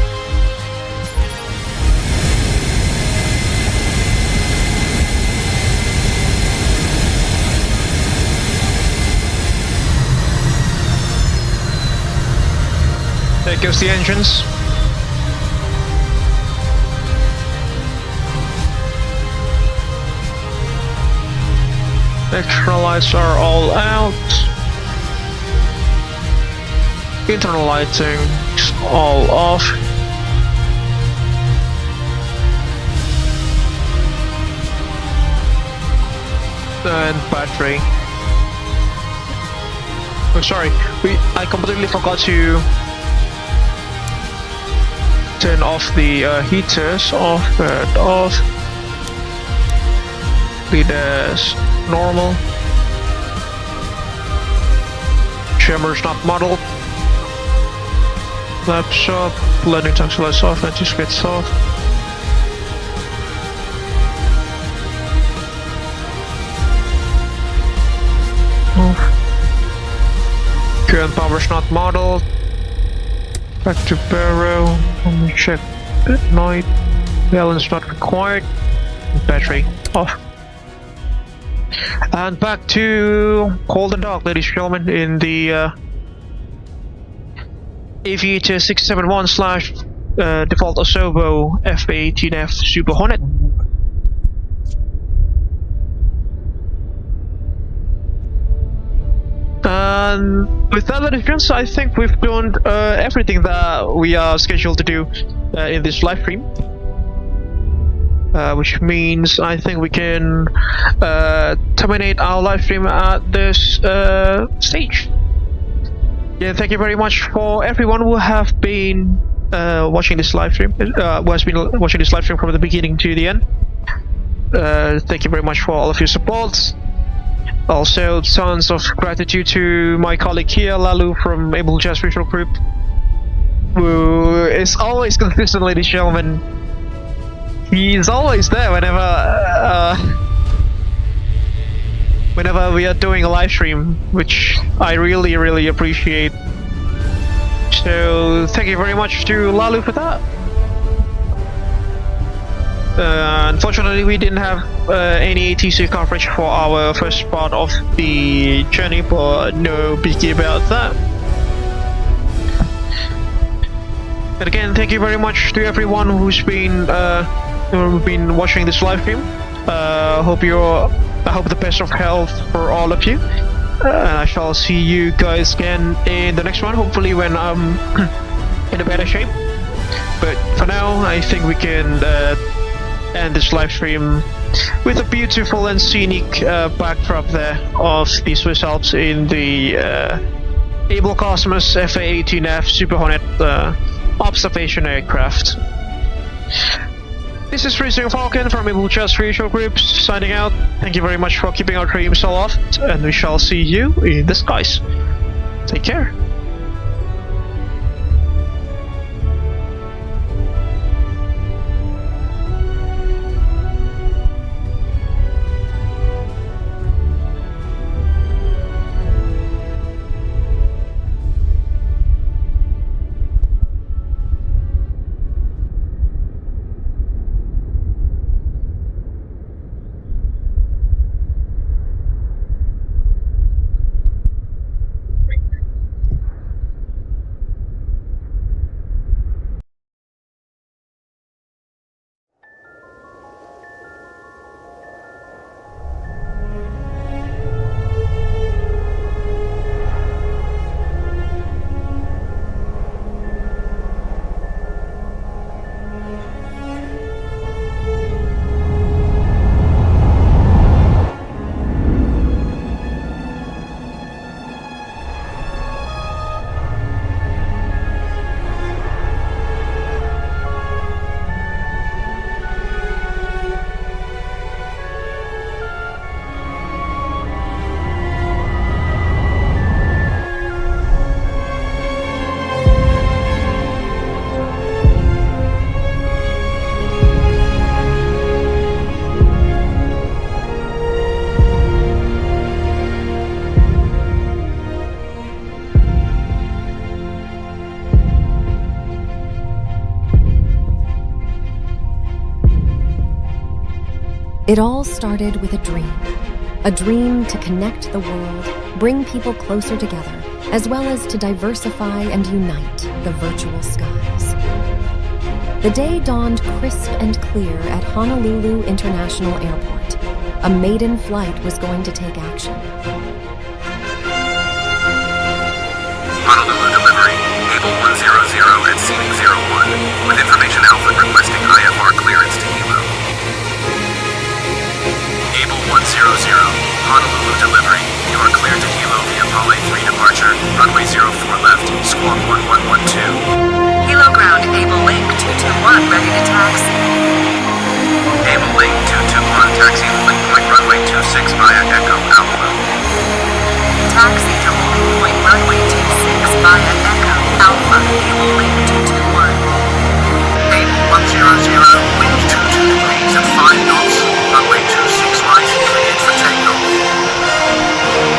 There goes the engines. Extra lights are all out. Internal lighting is all off. And battery. Oh, sorry, I completely forgot to turn off the heaters. Off and off. Lead as normal. Shimmer's not modeled. Flaps up, landing tanks lights off, anti-skids off. Current power's not modeled. Back to barrow. Let me check at night. Balance not required. Battery off. And back to cold and dark, ladies and gentlemen, in the Aviator 671 / default Asobo A-18F Super Hornet. And with that, ladies and gents, I think we've done everything that we are scheduled to do in this live stream. Which means I think we can terminate our live stream at this stage. Yeah, thank you very much for everyone who have been watching this live stream, who has been watching this live stream from the beginning to the end. Thank you very much for all of your support. Also, tons of gratitude to my colleague here, Lalu from Abel Jets Virtual Group, who is always consistent, ladies and gentlemen. He's always there whenever we are doing a live stream, which I really appreciate. So thank you very much to Lalu for that. Unfortunately, we didn't have any ATC coverage for our first part of the journey, but no biggie about that. And again, thank you very much to everyone who's been watching this live stream. I hope the best of health for all of you. And I shall see you guys again in the next one, hopefully when I'm in a better shape. But for now, I think we can end this live stream with a beautiful and scenic backdrop there of the Swiss Alps in the Abel Cosmos A-18F Super Hornet observation aircraft. This is Freezing Falcon from Abel Jets Virtual Group signing out. Thank you very much for keeping our dreams aloft, and we shall see you in the skies. Take care. It all started with a dream to connect the world, bring people closer together, as well as to diversify and unite the virtual skies. The day dawned crisp and clear at Honolulu International Airport. A maiden flight was going to take action. Honolulu delivery, Abel 100 at Scenic 01, with information Alpha requesting IFR clearance to helo. Abel 100, Honolulu delivery, you are cleared to helo via Polly 3 departure, runway 04 left, squawk 1112. Helo ground, Abel Link 221, ready to taxi. Abel Link 221, taxi Link point runway 26 via Echo Alpha. Taxi to Link point runway 26 via Echo Alpha, Abel Link 221. Abel 100, wind 22 degrees at 5 knots, runway 26 right, cleared for takeoff.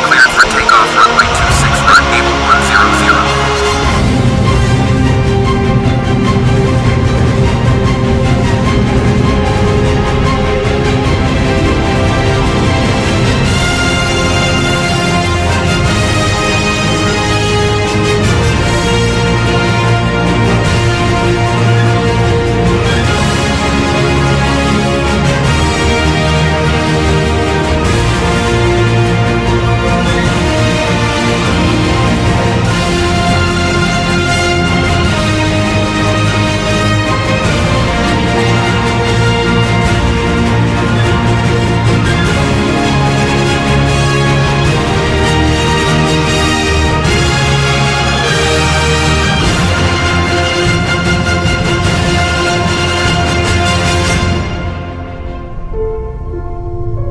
Cleared for takeoff, runway 26 right, Abel 100.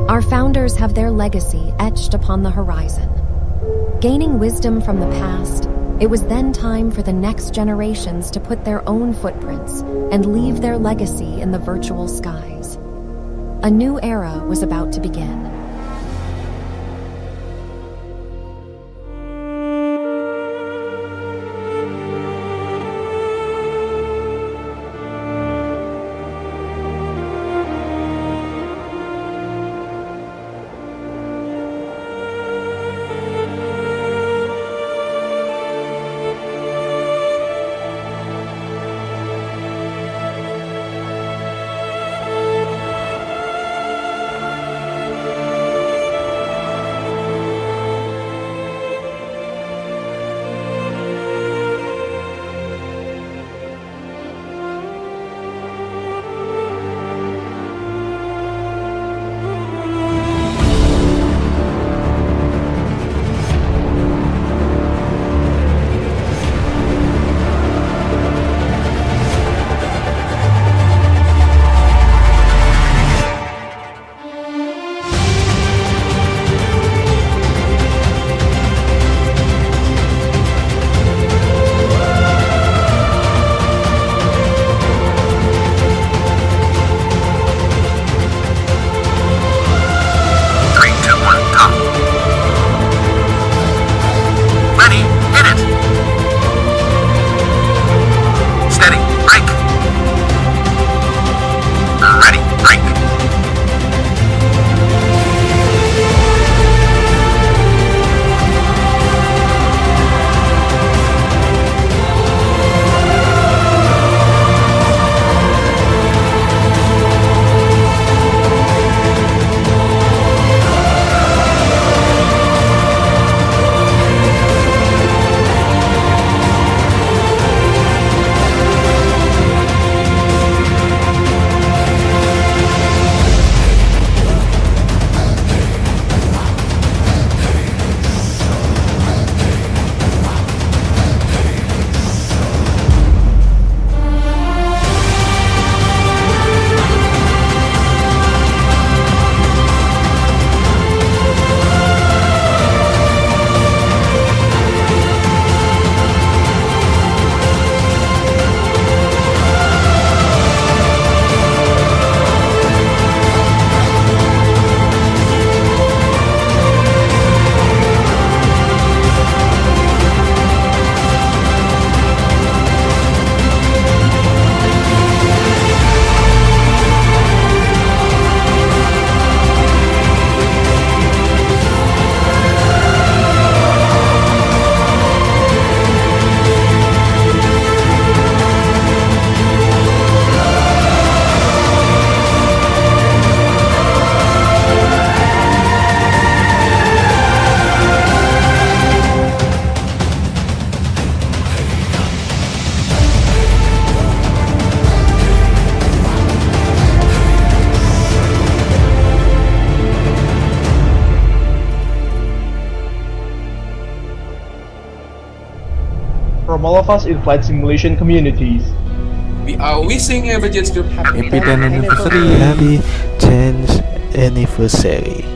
Our founders have their legacy etched upon the horizon. Gaining wisdom from the past, it was then time for the next generations to put their own footprints and leave their legacy in the virtual skies. A new era was about to begin. from all of us in flight simulation communities. We are wishing Abel Jets Group happy 10th anniversary. Happy 10th anniversary.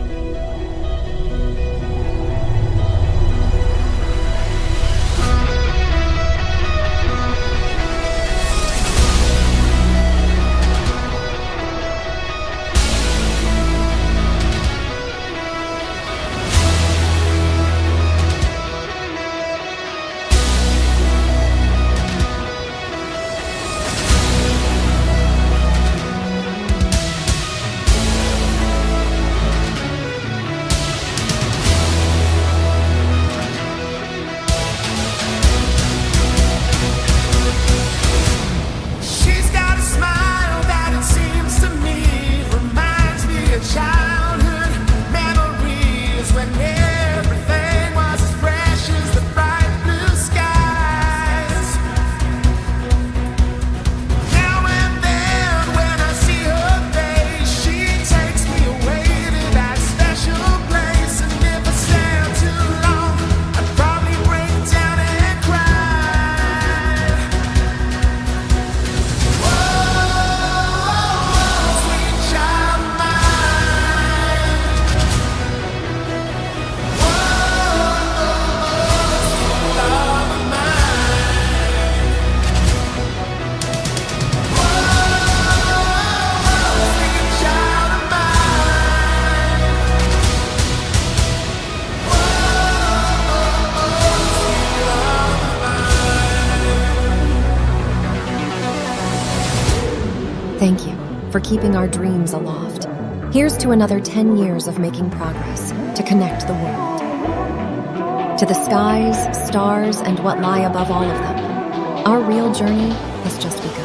Thank you for keeping our dreams aloft. Here's to another 10 years of making progress to connect the world. To the skies, stars, and what lie above all of them. Our real journey has just begun.